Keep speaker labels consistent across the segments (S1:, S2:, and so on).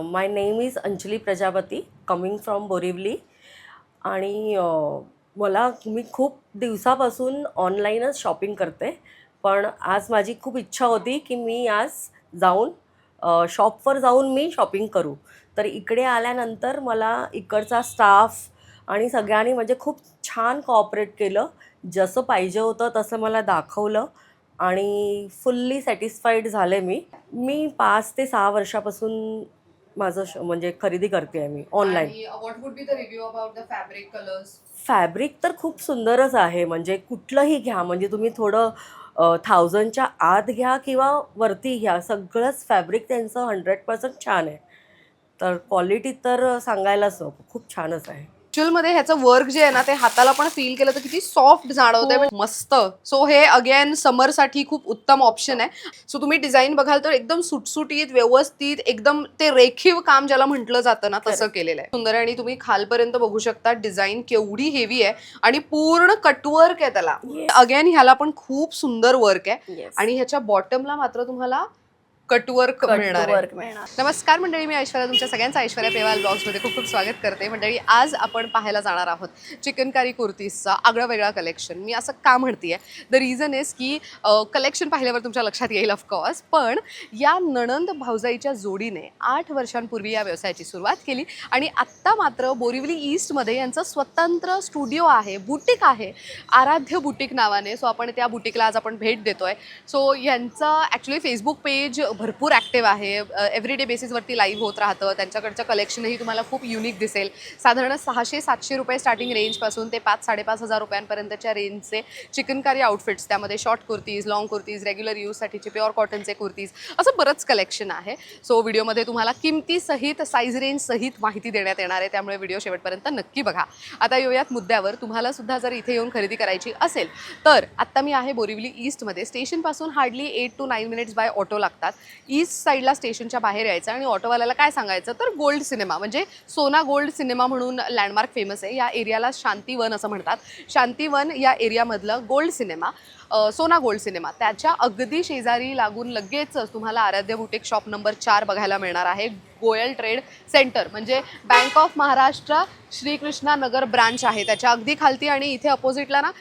S1: My name is Anjali Prajapati, coming from Borivali. आणि मला मी खूप दिवसापासून ऑनलाईनच शॉपिंग करते. पण आज माझी खूप इच्छा होती की मी आज जाऊन शॉपवर जाऊन मी शॉपिंग करू. तर इकडे आल्यानंतर मला इकडचा स्टाफ आणि सगळ्यांनी म्हणजे खूप छान कोऑपरेट केलं. जसं पाहिजे होतं तसं मला दाखवलं आणि फुल्ली सॅटिस्फाईड झाले मी. मी 5 ते 6 वर्षापासून माझं म्हणजे खरेदी करते आहे मी online.
S2: What would be the review about the fabric colours?
S1: Fabric तर खूप सुंदरच आहे. म्हणजे कुठलंही घ्या, म्हणजे तुम्ही थोडं 1000च्या आत घ्या किंवा वरती घ्या, सगळंच फॅब्रिक त्यांचं 100% छान आहे. तर क्वालिटी तर सांगायलाच नको, खूप छानच आहे.
S2: मध्ये ह्याचं वर्क जे आहे ना ते हाताला पण फील केलं तर किती सॉफ्ट जाणवतंय,
S1: हो.
S2: मस्त. सो हे अगेन समर साठी खूप उत्तम ऑप्शन आहे. सो तुम्ही डिझाईन बघाल तर एकदम सुटसुटीत, व्यवस्थित, एकदम ते रेखीव काम ज्याला म्हटलं जातं ना तसं
S1: Correct.
S2: केलेलं आहे. सुंदर आहे. आणि तुम्ही खालपर्यंत बघू शकता डिझाईन केवढी हेवी आहे आणि पूर्ण कटवर्क आहे त्याला.
S1: Yes.
S2: अगेन ह्याला पण खूप सुंदर वर्क आहे.
S1: येस.
S2: आणि ह्याच्या बॉटमला मात्र तुम्हाला कटवर्क
S1: कट
S2: मिळणार आहे.
S1: वर्क मिळणार.
S2: नमस्कार मंडळी, मी ऐश्वर्या, तुमच्या सगळ्यांचं ऐश्वर्या पेवाल ब्लॉग्समध्ये खूप खूप स्वागत करते. मंडळी, आज आपण पाहायला जाणार आहोत चिकनकारी कुर्तीजचा आगळा वेगळा कलेक्शन. मी असं का म्हणते आहे, द रिझन इज की कलेक्शन पाहिल्यावर तुमच्या लक्षात येईल ऑफकोर्स. पण या नणंद भावजाईच्या जोडीने 8 वर्षांपूर्वी या व्यवसायाची सुरुवात केली आणि आत्ता मात्र बोरिवली ईस्टमध्ये यांचं स्वतंत्र स्टुडिओ आहे, बुटीक आहे, आराध्य बुटीक नावाने. सो आपण त्या बुटीकला आज आपण भेट देतोय. सो यांचं ॲक्च्युली फेसबुक पेज भरपूर ॲक्टिव्ह आहे. एव्हरीडे बेसिसवरती लाईव्ह होत राहतं. त्यांच्याकडचं कलेक्शनही तुम्हाला खूप युनिक दिसेल. साधारण 600-700 रुपये स्टार्टिंग रेंजपासून ते 5,000-5,500 रुपयांपर्यंतच्या रेंजचे चिकनकारी आउटफिट्स, त्यामध्ये short kurtis, long kurtis, regular यूजसाठीचे प्युअर कॉटनचे कुर्तीज, असं बरंच कलेक्शन आहे. सो व्हिडिओमध्ये तुम्हाला किमतीसहित, साईज रेंजसहित माहिती देण्यात येणार आहे, त्यामुळे व्हिडिओ शेवटपर्यंत नक्की बघा. आता येऊयात मुद्द्यावर. तुम्हाला सुद्धा जर इथे येऊन खरेदी करायची असेल तर आत्ता मी आहे बोरिवली ईस्टमध्ये. स्टेशनपासून hardly 8 to 9 minutes by auto लागतात. ईस्ट साईडला स्टेशनच्या बाहेर यायचं आणि ऑटोवाल्याला काय सांगायचं तर गोल्ड सिनेमा, म्हणजे सोना गोल्ड सिनेमा म्हणून लँडमार्क फेमस आहे. या एरियाला शांतीवन असं म्हणतात. शांतीवन या एरियामधलं गोल्ड सिनेमा, सोना गोल्ड सिनेमा, त्याच्या अगदी शेजारी लागून लगेचच तुम्हाला आराध्य बुटीक शॉप नंबर 4 बघायला मिळणार आहे. गोयल ट्रेड सेंटर, म्हणजे bank of Maharashtra Shrikrishna Nagar branch आहे त्याच्या अगदी खालती. आणि इथे अपोजिटला ना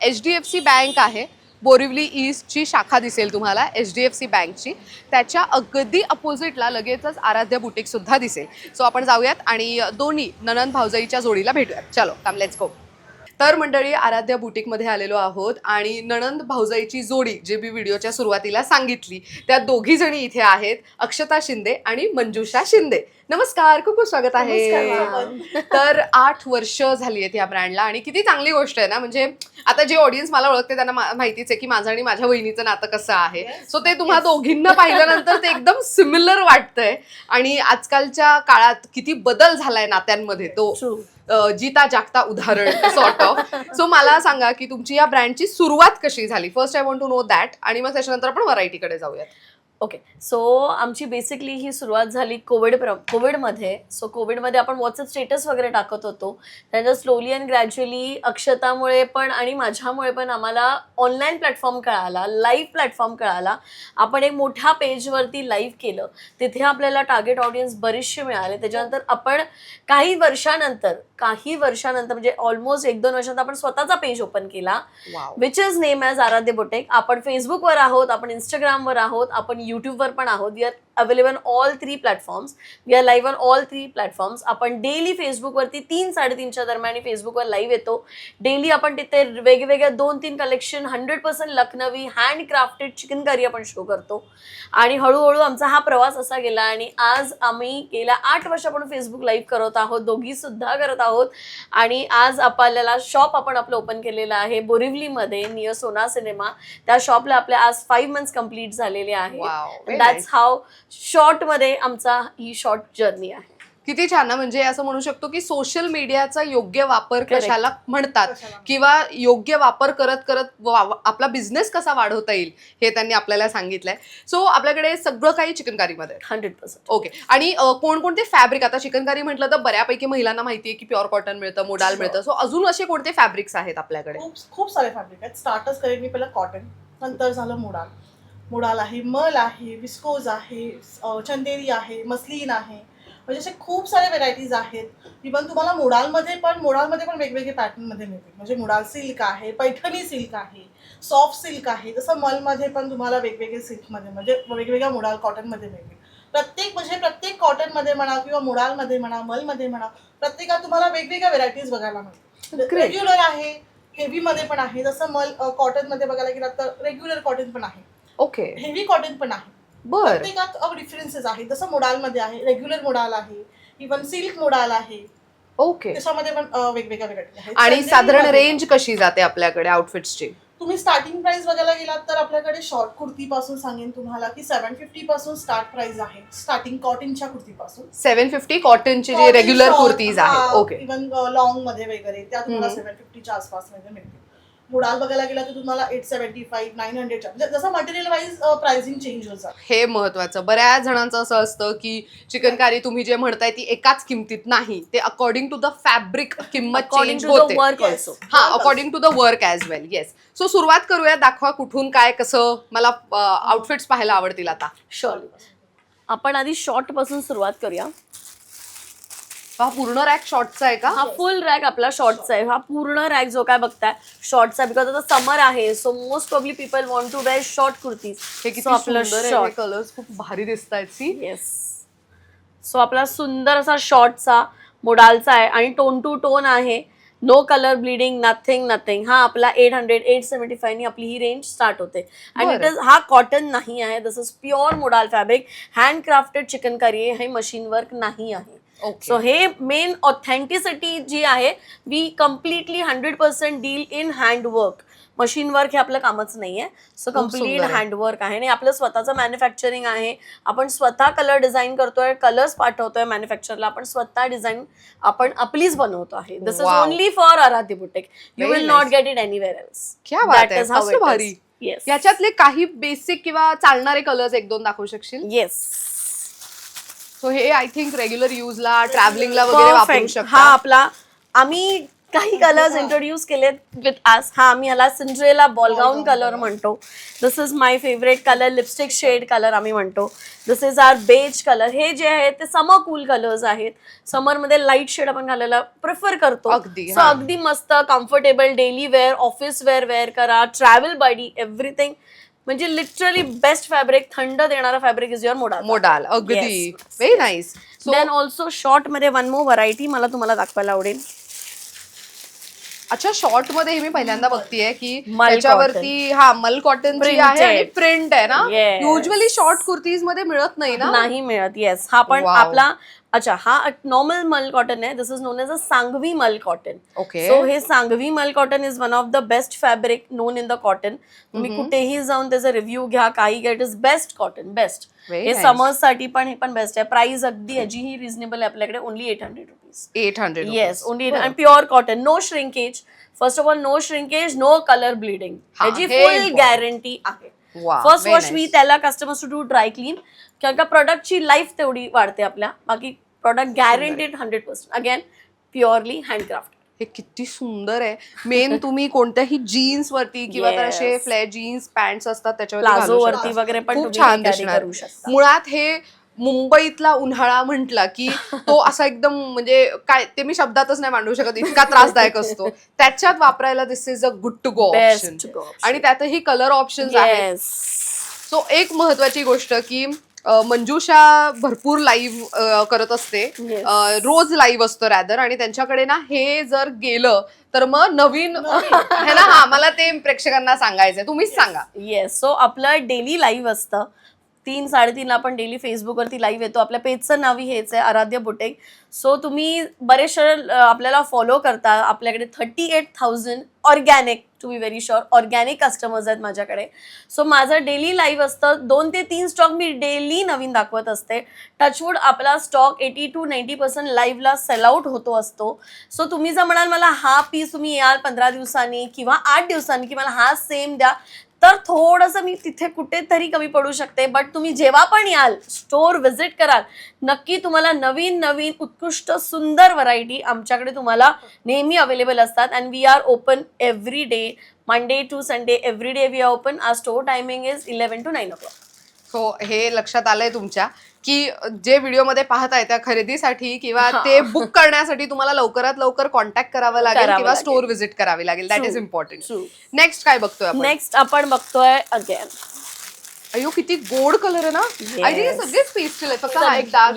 S2: HDFC बँक आहे. बोरिवली ईस्टची शाखा दिसेल तुम्हाला HDFC बँकची. त्याच्या अगदी अपोजिटला लगेचच आराध्य बुटीकसुद्धा दिसेल. सो आपण जाऊयात आणि दोन्ही नणंद भावजाईच्या जोडीला भेटूयात. चलो कम लेट्स गो. तर मंडळी, आराध्या बुटीकमध्ये आलेलो आहोत आणि नणंद भावजाईची जोडी जे मी व्हिडिओच्या सुरुवातीला सांगितली, त्या दोघी जणी इथे आहेत, अक्षता शिंदे आणि मंजुषा शिंदे. नमस्कार, खूप खूप स्वागत आहे. तर 8 वर्ष झाली आहेत या ब्रँडला आणि किती चांगली गोष्ट आहे ना. म्हणजे आता जे ऑडियन्स मला ओळखते त्यांना माहितीच आहे की माझं आणि माझ्या वहिनीचं नातं कसं आहे. सो ते तुम्हा दोघींना पाहिल्यानंतर ते एकदम सिमिलर वाटतंय. आणि आजकालच्या काळात किती बदल झालाय नात्यांमध्ये, तो जीता जागता उदाहरण सॉर्ट ऑफ. सो मला सांगा की तुमची या ब्रँडची सुरुवात कशी झाली. First I want to know that, आणि मग त्याच्यानंतर आपण व्हरायटीकडे जाऊयात.
S1: ओके. सो आमची बेसिकली ही सुरुवात झाली कोविडमध्ये. सो कोविडमध्ये आपण व्हॉट्सअप स्टेटस वगैरे टाकत होतो. त्यानंतर स्लोली अँड ग्रॅज्युअली अक्षतामुळे पण आणि माझ्यामुळे पण आम्हाला ऑनलाईन प्लॅटफॉर्म कळाला, लाईव्ह प्लॅटफॉर्म कळाला. आपण एक मोठ्या पेजवरती लाईव्ह केलं, तिथे आपल्याला टार्गेट ऑडियन्स बरेचसे मिळाले. त्याच्यानंतर आपण काही वर्षानंतर म्हणजे ऑलमोस्ट 1-2 वर्षानंतर आपण स्वतःचा पेज ओपन केला, विच इज नेम ॲज आराध्य बुटीक. आपण फेसबुकवर आहोत, आपण इंस्टाग्रामवर आहोत, आपण यूट्यूबवर पण आहोत. We are available all 3 platforms. We are live on all 3 platforms. आपण डेली फेसबुकवरती 3-3:30च्या दरम्यान फेसबुकवर लाईव्ह येतो. डेली आपण तिथे वेगवेगळ्या 2-3 collection 100% Lucknowi handcrafted chikankari आपण शो करतो. आणि हळूहळू आमचा हा प्रवास असा गेला आणि आज आम्ही गेल्या 8 वर्षापासून फेसबुक लाईव्ह करत आहोत, दोघी सुद्धा करत आहोत. आणि आज आपल्याला शॉप आपण आपलं ओपन केलेलं आहे बोरिवलीमध्ये नियर सोना सिनेमा. त्या शॉपला आपल्या आज 5 मंथ्स कंप्लीट झालेले आहे. दॅट्स हाऊ शॉर्टमध्ये आमचा ही शॉर्ट जर्नी आहे.
S2: किती छान ना. म्हणजे असं म्हणू शकतो की सोशल मीडियाचा योग्य वापर कशाला म्हणतात, किंवा योग्य वापर करत करत आपला बिझनेस कसा वाढवता येईल हे त्यांनी आपल्याला सांगितलंय. सो आपल्याकडे सगळं काही चिकनकारीमध्ये
S1: 100%.
S2: ओके. आणि कोणकोणते फॅब्रिक, आता चिकनकारी म्हटलं तर बऱ्यापैकी महिलांना माहितीये की प्युअर कॉटन मिळतं, मोडाल मिळतं. सो अजून असे कोणते फॅब्रिक्स आहेत आपल्याकडे?
S3: खूप सारे फॅब्रिक आहेत. स्टार्टच करेन मी पहिलं कॉटन, नंतर झालं मोडाल आहे, मल आहे, विस्कोज आहे, चंदेरी आहे, मस्लिन आहे, म्हणजे असे खूप सारे व्हेरायटीज आहेत. इव्हन तुम्हाला मोडालमध्ये पण वेगवेगळे पॅटर्नमध्ये मिळतील. म्हणजे मोडाल सिल्क आहे, पैठणी सिल्क आहे, सॉफ्ट सिल्क आहे. जसं मलमध्ये पण तुम्हाला वेगवेगळे सिल्कमध्ये म्हणजे वेगवेगळ्या मोडाल कॉटनमध्ये मिळतील. प्रत्येक कॉटनमध्ये म्हणा किंवा मोडालमध्ये म्हणा, मलमध्ये म्हणा, प्रत्येकात तुम्हाला वेगवेगळ्या व्हेरायटीज बघायला मिळतील.
S2: Great.
S3: रेग्युलर आहे, हेवीमध्ये पण आहे. जसं कॉटनमध्ये बघायला गेलात तर रेग्युलर कॉटन पण आहे,
S2: ओके,
S3: हेवी कॉटन पण आहे.
S2: बर.
S3: प्रत्येकात डिफरन्सेस आहेत. जसं मोडालमध्ये आहे, रेग्युलर मोडाल आहे, इव्हन सिल्क मोडाल आहे.
S2: ओके.
S3: त्याच्यामध्ये पण वेगवेगळ्या व्हेरायटी आहेत.
S2: आणि
S3: चंदेरीमध्ये
S2: साधारण
S3: पण.
S2: रेंज कशी जाते आपल्याकडे आउटफिट्सची?
S3: तुम्ही स्टार्टिंग प्राइस बघायला गेलात तर आपल्याकडे शॉर्ट कुर्ती पासून सांगेन तुम्हाला की 750 पासून स्टार्ट प्राइस आहे. स्टार्टिंग कॉटनच्या कुर्तीपासून
S2: 750 कॉटनची जी रेग्युलर कुर्तीज आहेत. ओके,
S3: इव्हन लॉंग मध्ये वगैरे त्या तुम्हाला 750च्या आसपास मध्ये मिळतील. मोडाल बघायला गेला तर तुम्हाला 875 900 म्हणजे जसं मटेरियल वाईज प्राइसिंग चेंज होत जातं.
S2: हे महत्वाचं. बऱ्याच जणांचं असं असतं की चिकन कारी तुम्ही जे म्हणताय ती एकाच किमतीत नाही, ते अकॉर्डिंग टू द फॅब्रिक किंमत
S1: अकॉर्डिंग
S2: चेंज
S1: टू द
S2: होते.
S1: Work
S3: Yes.
S1: ऑल्सो.
S2: हा, according to the work as well. Yes. So सुरुवात करूया. दाखवा कुठून काय कसं मला आउटफिट्स पाहायला आवडतील आता.
S1: शॉर्ट. आपण आधी शॉर्ट पासून सुरुवात करूया.
S2: हा पूर्ण रॅक शॉर्टचा आहे का?
S1: हा फुल रॅक आपला शॉर्टचा आहे. हा पूर्ण रॅक जो काय बघताय शॉर्टचा, बिकॉज आता समर आहे, so most probably people want to wear short kurtis.
S2: हे किती सुंदर आहे. हे कलर्स खूप भारी दिसतायत. C,
S1: yes. सो आपला सुंदर असा शॉर्टचा मोडालचा आहे आणि टोन टू टोन आहे. No colour bleeding, nothing. हा आपला 875 नी आपली ही रेंज स्टार्ट होते. आणि
S2: बरं.
S1: हा कॉटन नाही आहे, this is pure modal fabric, handcrafted chikankari आहे, हे मशीन वर्क नाही आहे.
S2: ओके.
S1: सो हे मेन ऑथेंटिसिटी जी आहे, we completely 100% deal in handwork. Machine work हे आपलं कामच नाहीये. सो
S2: खूप
S1: कम्प्लीट
S2: सुंदर आहे.
S1: हँडवर्क आहे आणि आपलं स्वतःचं मॅन्युफॅक्चरिंग आहे. आपण स्वतः कलर डिझाईन करतोय, कलर्स पाठवतोय मॅन्युफॅक्चरला, आपण स्वतः डिझाईन आपण आपलीच बनवतो आहे. This is
S2: Wow.
S1: Only for आराध्य boutique. You
S2: Very
S1: will not
S2: nice.
S1: Get it anywhere else.
S2: क्या बात आहे. मस्त भारी.
S1: येस.
S2: याच्यातले काही बेसिक किंवा चालणारे कलर्स एक दोन दाखवू शकशील?
S1: येस.
S2: सो हे आय थिंक रेग्युलर युजला, ट्रॅव्हलिंगला वगैरे वापरू
S1: परफेक्ट. हा
S2: शकता.
S1: आपला आम्ही काही कलर्स इंट्रोड्यूस केलेत विथ आस. हा आम्ही ह्याला सिंड्रेला बॉल गाऊन कलर म्हणतो. This is my favourite colour, lipstick shade colour आम्ही म्हणतो. This is our beige colour. हे जे आहेत ते समर कूल कलर्स आहेत. समरमध्ये लाईट शेड आपण घालायला प्रिफर करतो.
S2: अगदी,
S1: सो
S2: हा.
S1: अगदी मस्त comfortable daily wear, office wear करा, ट्रॅव्हल बॉडी, एव्हरीथिंग. म्हणजे लिटरली बेस्ट फॅब्रिक, थंड देणारा fabric is your modal.
S2: Modal. अगदी.
S1: Yes.
S2: Very nice.
S1: Then also short मध्ये वन मोर व्हरायटी मला तुम्हाला दाखवायला आवडेल.
S2: अच्छा, शॉर्ट मध्ये हे मी पहिल्यांदा बघतीये की
S1: मल
S2: त्याच्यावरती हा मल कॉटनची आहे आणि
S1: Printed.
S2: प्रिंट आहे ना.
S1: Yes.
S2: युजली शॉर्ट कुर्तीज मध्ये मिळत नाही ना.
S1: नाही मिळत. येस. हा पण
S2: Wow.
S1: आपला अच्छा हा नॉर्मल मल कॉटन आहे. This is known as a Sangvi mul cotton.
S2: Okay.
S1: So हे Sangvi mul cotton is one of the best fabric known in the cotton. तुम्ही कुठेही जाऊन त्याचा रिव्ह्यू घ्या, काही घ्या, it is best cotton, best.
S2: Very
S1: हे
S2: nice.
S1: समर्स साठी पण हे पण बेस्ट आहे. प्राइस अगदी ह्याचीही रिझनेबल आहे आपल्याकडे, ओनली 800 रुपीज.
S2: 800.
S1: Yes, only. आणि pure cotton, no shrinkage. First of all no shrinkage, no colour bleeding,
S2: हा,
S1: ह्याची
S2: हे
S1: फुल
S2: important.
S1: गॅरंटी आहे.
S2: Wow,
S1: first
S2: very
S1: wash
S2: nice.
S1: मी त्याला customers to do dry clean, कारण का प्रोडक्टची लाईफ तेवढी वाढते आपल्या. बाकी product guaranteed 100%. Again purely handcraft.
S2: हे किती सुंदर आहे. मेन तुम्ही कोणत्याही जीन्स वरती किंवा तर असे
S1: Yes.
S2: फ्लॅट जीन्स पॅन्ट असतात
S1: प्लाझो
S2: त्याच्यावर
S1: वरती वगैरे पण
S2: खूप
S1: तुम्ही
S2: छान
S1: carry
S2: दिसणार.
S1: करू शकता.
S2: मुळात हे मुंबईतला उन्हाळा म्हटला की तो असा एकदम म्हणजे काय ते मी शब्दातच नाही मांडू शकत, इतका त्रासदायक असतो. त्याच्यात वापरायला this is a good to go option.
S1: Best go.
S2: आणि त्यातही कलर ऑप्शन्स आहेत.
S1: येस.
S2: सो एक महत्वाची गोष्ट की मंजुषा भरपूर लाईव्ह करत असते.
S1: Yes.
S2: रोज लाईव्ह असतं रॅदर. आणि त्यांच्याकडे ना हे जर गेलं तर मग नवीन है ना. हा, मला ते प्रेक्षकांना सांगायचंय, तुम्हीच सांगा.
S1: येस. सो आपलं डेली लाईव्ह असतं 3-3:30 आपण डेली फेसबुकवरती लाईव्ह येतो. आपल्या पेजचं नावही हेच आहे, आराध्य बुटीक. सो तुम्ही बरेचसे आपल्याला फॉलो करता. आपल्याकडे 38,000 organic, to be very sure organic customers आहेत माझ्याकडे. सो माझं डेली लाईव्ह असतं. 2 ते 3 स्टॉक मी डेली नवीन दाखवत असते. टचवूड आपला स्टॉक 80 to 90% लाईव्हला सेल आउट होतो असतो. सो तुम्ही जर म्हणाल मला हा पीस तुम्ही याल 15 दिवसांनी किंवा 8 दिवसांनी की मला हा सेम द्या, तर थोडंसं मी तिथे कुठेतरी कमी पडू शकते. बट तुम्ही जेव्हा पण याल, स्टोअर व्हिजिट कराल, नक्की तुम्हाला नवीन नवीन उत्कृष्ट सुंदर व्हरायटी आमच्याकडे तुम्हाला नेहमी अवेलेबल असतात. And we are open every day, Monday to Sunday, every day we are open. Our store timing is 11 to 9 o'clock.
S2: So हे लक्षात आलंय तुमच्या की जे व्हिडिओमध्ये पाहताय त्या खरेदीसाठी किंवा
S1: हा.
S2: ते बुक करण्यासाठी तुम्हाला लवकरात लवकर कॉन्टॅक्ट करावं लागेल
S1: करावं
S2: किंवा
S1: लागेल.
S2: स्टोर व्हिजिट करावी लागेल. That is
S1: True.
S2: Important.
S1: True.
S2: Next काय बघतोय आपण?
S1: नेक्स्ट आपण बघतोय अगेन
S2: अयो किती गोड कलर आहे ना. आय थिंक हे
S1: Yes.
S2: सगळेच पेस्टल आहेत, फक्त हा एक डार्क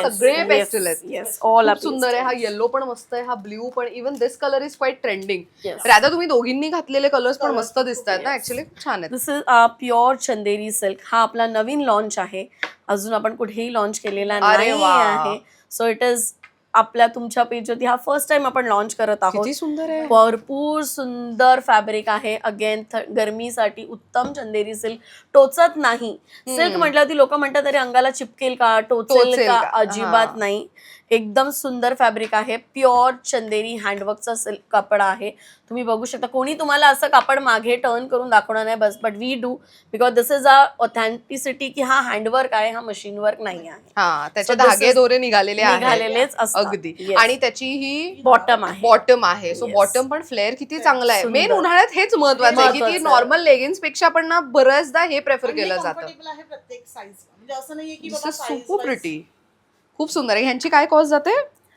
S2: सगळे पेस्टल आहेत.
S1: येस ऑल
S2: खूप सुंदर आहे. हा येलो पण मस्त आहे, हा ब्ल्यू पण. Even this colour is quite trending.
S1: Yes.
S2: Radha तुम्ही दोघींनी घातलेले कलर्स पण मस्त दिसत आहेत ना. ऍक्च्युली छान आहेत.
S1: दिस इज प्युअर चंदेरी सिल्क. हा आपला नवीन लॉन्च आहे, अजून आपण कुठेही लॉन्च केलेला
S2: अरे
S1: नाही
S2: वा.
S1: आहे. सो इट इज आपल्या तुमच्या पेजवरती हा फर्स्ट टाइम आपण लॉन्च करत आहोत.
S2: किती सुंदर आहे.
S1: भरपूर सुंदर फॅब्रिक आहे. अगेन गरमीसाठी उत्तम चंदेरी सिल्क. टोचत नाही. सिल्क म्हटल्यावरती लोक म्हणतात अरे अंगाला चिपकेल का, टोचेल
S2: टोचेल
S1: का?
S2: का?
S1: अजिबात नाही. एकदम सुंदर फॅब्रिक आहे. प्युअर चंदेरी हँडवर्कचा सिल्क कापड आहे. तुम्ही बघू शकता. कोणी तुम्हाला असं कापड मागे टर्न करून दाखवणार नाही, but we do because this is a authenticity की हा हँडवर्क आहे, हा मशीन वर्क नाही आहे.
S2: हा त्याचे
S1: So this
S2: धागे
S1: is-
S2: दोरे निघालेले
S1: निघालेलेच
S2: आहेत.
S1: असतात.
S2: अगदी.
S1: Yes.
S2: आणि त्याची ही
S1: बॉटम आहे.
S2: बॉटम आहे. So
S1: Yes.
S2: बॉटम पण फ्लेअर किती चांगला आहे.
S1: सुंदर.
S2: मेन उन्हाळ्यात हेच महत्वाचं आहे की ती
S1: महत्वाचं.
S2: नॉर्मल लेगिन्स पेक्षा पण ना बऱ्याचदा हे प्रेफर
S3: आणि हे
S2: केलं जातं.
S3: comfortable आहे प्रत्येक साईज. म्हणजे असं नाहीये की
S2: दिस
S3: बाबा
S2: is
S3: size
S2: super
S3: wise-
S2: pretty. खूप सुंदर आहे. ह्यांची काय कॉस्ट जाते?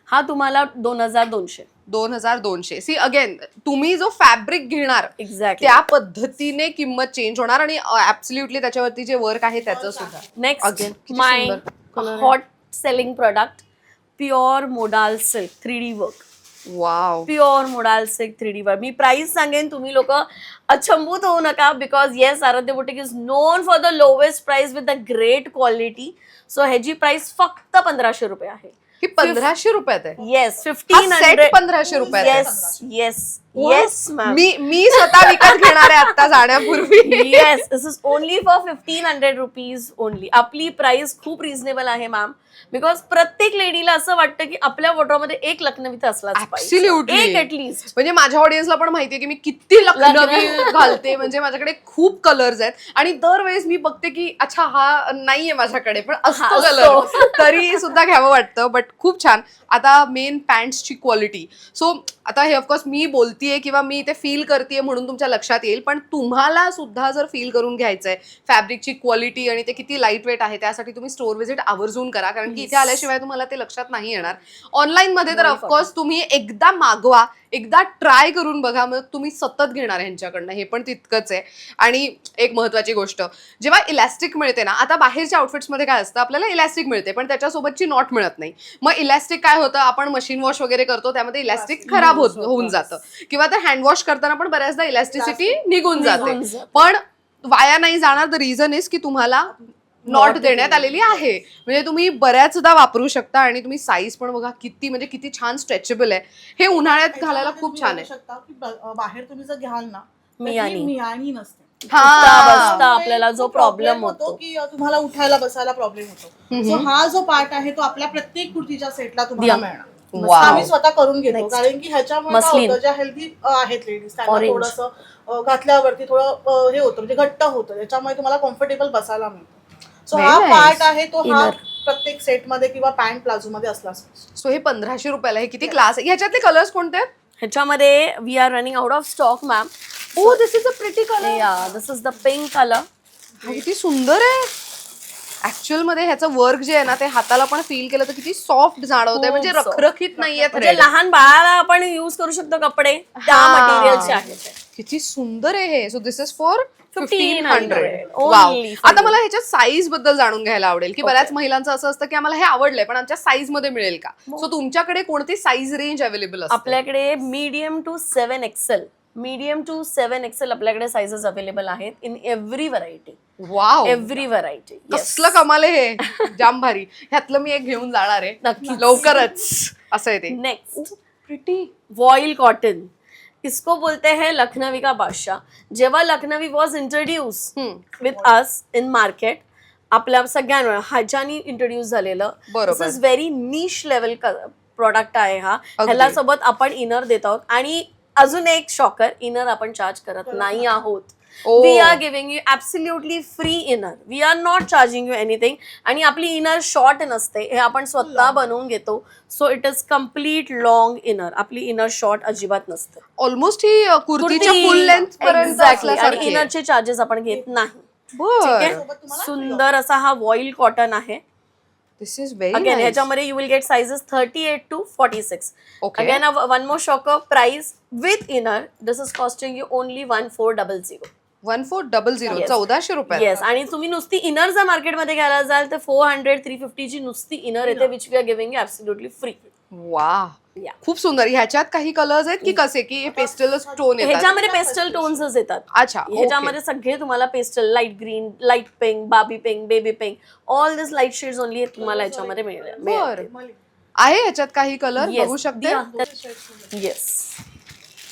S1: हा तुम्हाला 2200.
S2: 2200. सी अगेन तुम्ही जो फॅब्रिक घेणार
S1: एक्झॅक्टली.
S2: त्या पद्धतीने किंमत चेंज होणार आणि ऍब्सल्युटली त्याच्यावरती जे वर्क आहे त्याचं सुद्धा.
S1: नेक्स्ट
S2: Again, किती
S1: माय
S2: सुंदर color आहे.
S1: Hot selling product pure modal silk 3D work.
S2: Wow.
S1: Pure modal silk 3D work. मी प्राइस सांगेन, तुम्ही लोक अचंबूत होऊ नका because yes Aaradhya boutique is known for the lowest price with the great quality. So ह्याची प्राइस फक्त 1500 रुपये आहे.
S2: ही 1500 रुपयात आहे.
S1: येस
S2: हा
S1: 1500.
S2: set 1500 रुपयात आहे.
S1: Yes yes yes ma'am.
S2: मी स्वतः विकत घेणार आहे आता जाण्यापूर्वी.
S1: Yes this is only for 1500 rupees only. आपली प्राइस खूप रिझनेबल आहे मॅम बिकॉज प्रत्येक लेडीला असं वाटतं की आपल्या वॉर्डरोबमध्ये एक लखनवी तर असलाच पाहिजे,
S2: Absolutely.
S1: एक ऍटलीस्ट.
S2: म्हणजे माझ्या ऑडियन्सला पण माहितीये की मी किती लखनवी घालते. म्हणजे माझ्याकडे खूप कलर्स आहेत आणि दरवेळेस मी बघते की अच्छा हा नाहीये माझ्याकडे पण असतो
S1: हा,
S2: कलर, तरी सुद्धा घ्यावं वाटतं. बट खूप छान. आता मेन पॅन्ट्सची क्वालिटी. सो आता हे ऑफकोर्स मी बोलतीये किंवा मी ते फील करतेय म्हणून तुमच्या लक्षात येईल, पण तुम्हाला सुद्धा जर फील करून घ्यायचंय फॅब्रिकची क्वालिटी आणि ते किती लाईट वेट आहे त्यासाठी तुम्ही स्टोर व्हिजिट आवर्जून करा, कारण की इथे आल्याशिवाय तुम्हाला ते लक्षात नाही येणार. ऑनलाईन मध्ये तर ऑफकोर्स तुम्ही एकदा मागवा, एकदा ट्राय करून बघा, मग तुम्ही सतत घेणार ह्यांच्याकडनं, हे पण तितकंच आहे. आणि एक महत्वाची गोष्ट, जेव्हा इलॅस्टिक मिळते ना, आता बाहेरच्या आउटफिट्समध्ये काय असतं, आपल्याला इलॅस्टिक मिळते पण त्याच्यासोबतची नॉट मिळत नाही. मग इलॅस्टिक काय होतं, आपण मशीन वॉश वगैरे करतो त्यामध्ये इलॅस्टिक खराब होऊन जातं किंवा ते हँड वॉश करताना पण बऱ्याचदा इलॅस्टिसिटी निघून जाते. पण वाया नाही जाणार. द रिझन इज की तुम्हाला नॉट देण्यात आलेली आहे, म्हणजे तुम्ही बऱ्याचदा वापरू शकता. आणि तुम्ही साईज पण बघा किती, म्हणजे किती छान स्ट्रेचेबल आहे. हे उन्हाळ्यात घालायला खूप छान आहे.
S3: बाहेर तुम्ही जर घ्याल ना
S1: मियानी
S3: नसते.
S1: बसता आपल्याला जो प्रॉब्लेम होतो
S3: की तुम्हाला उठायला बसायला प्रॉब्लेम होतो. सो हा जो पार्ट आहे तो आपल्या प्रत्येक कुर्तीच्या सेटला तुम्हाला मिळणार. आम्ही स्वतः करून घेतो, कारण की ह्याच्यामुळे काय होतं, ज्या हेल्दी आहेत लेडीज त्यांना थोडंसं घातल्यावरती थोडं हे होतं, म्हणजे घट्ट होतं, त्याच्यामुळे तुम्हाला कम्फर्टेबल बसायला मिळतं. सो हा पार्ट आहे तो हा प्रत्येक सेट मध्ये किंवा पॅन्ट प्लाझो मध्ये असलाच.
S2: सो हे 1500 रुपयाला. हे किती क्लास आहे. ह्याच्यातले कलर्स कोणते आहेत?
S1: ह्याच्यामध्ये we are running out of stock ma'am.
S2: Oh this is a pretty colour.
S1: Yeah this is the pink colour.
S2: किती सुंदर आहे. ऍक्च्युअल मध्ये ह्याचं वर्क जे आहे ना, ते हाताला पण फील केलं तर किती सॉफ्ट जाणवतंय, म्हणजे रखरखीत नाहीये.
S1: म्हणजे लहान बाळाला आपण युज करू शकतो कपडे त्या मटेरियलचे आहेत.
S2: किती सुंदर आहे हे. So this is for
S1: 1500.
S2: Wow. आता मला ह्याच्या साईज बद्दल जाणून घ्यायला आवडेल की बऱ्याच महिलांचं असं असतं की आम्हाला हे आवडलंय पण आमच्या साईज मध्ये मिळेल का. सो तुमच्याकडे कोणती साईज रेंज अवेलेबल असते?
S1: आपल्याकडे मीडियम टू 7 XL आपल्याकडे साईजेस अवेलेबल आहेत in every variety.
S2: Wow,
S1: every variety.
S2: कसलं कमाल आहे हे. जाम भारी. ह्यातलं मी एक घेऊन जाणार आहे
S1: नक्की
S2: लवकरच. असं आहे ते.
S1: Next
S2: pretty
S1: voile cotton. इसको बोलते हैं लखनवी का बादशाह. जेव्हा Lucknowi was introduce with us in market, आपल्या सगळ्यांना ह्याच्यानी इंट्रोड्यूस झालेलं. This is very niche level product आहे हा. ह्याला सोबत आपण इनर देत आहोत आणि अजून एक शॉकर, इनर आपण चार्ज करत नाही आहोत. We are giving you absolutely free inner. We are not charging you anything. आणि आपली इनर शॉर्ट नसते, हे आपण स्वतः बनवून घेतो. So it is complete long inner. आपली इनर शॉर्ट अजिबात नसते.
S2: ऑलमोस्ट ही कुर्तीच्या फुल लेंथ पर्यंत
S1: आणि इनरचे चार्जेस आपण घेत नाही. ठीक आहे. सुंदर असा हा वॉइल कॉटन आहे.
S2: दिस इज व्हेरी
S1: अगेन ह्याच्यामध्ये you will get sizes 38 to 46.
S2: Okay.
S1: Again one more shocker price with inner this is costing you only 1400.
S2: 1400
S1: Yes.
S2: 1400 रुपये.
S1: येस आणि तुम्ही नुसती इनर जर मार्केटमध्ये घ्यायला जाल तर 400-350 ची नुसती इनर येते which we are giving you absolutely free.
S2: वा खूप सुंदर. ह्याच्यात काही कलर्स आहेत की कसे की हे पेस्टल टोन येतात?
S1: ह्याच्यामध्ये पेस्टल टोन्सच येतात.
S2: अच्छा
S1: ह्याच्यामध्ये सगळे तुम्हाला pastel light green, light pink, बाबी पिंक, बेबी पिंक, ऑल दिस लाईट शेड्स ओनली तुम्हाला याच्यामध्ये मिळेल.
S2: आहे ह्याच्यात काही कलर बघू शकते.
S1: येस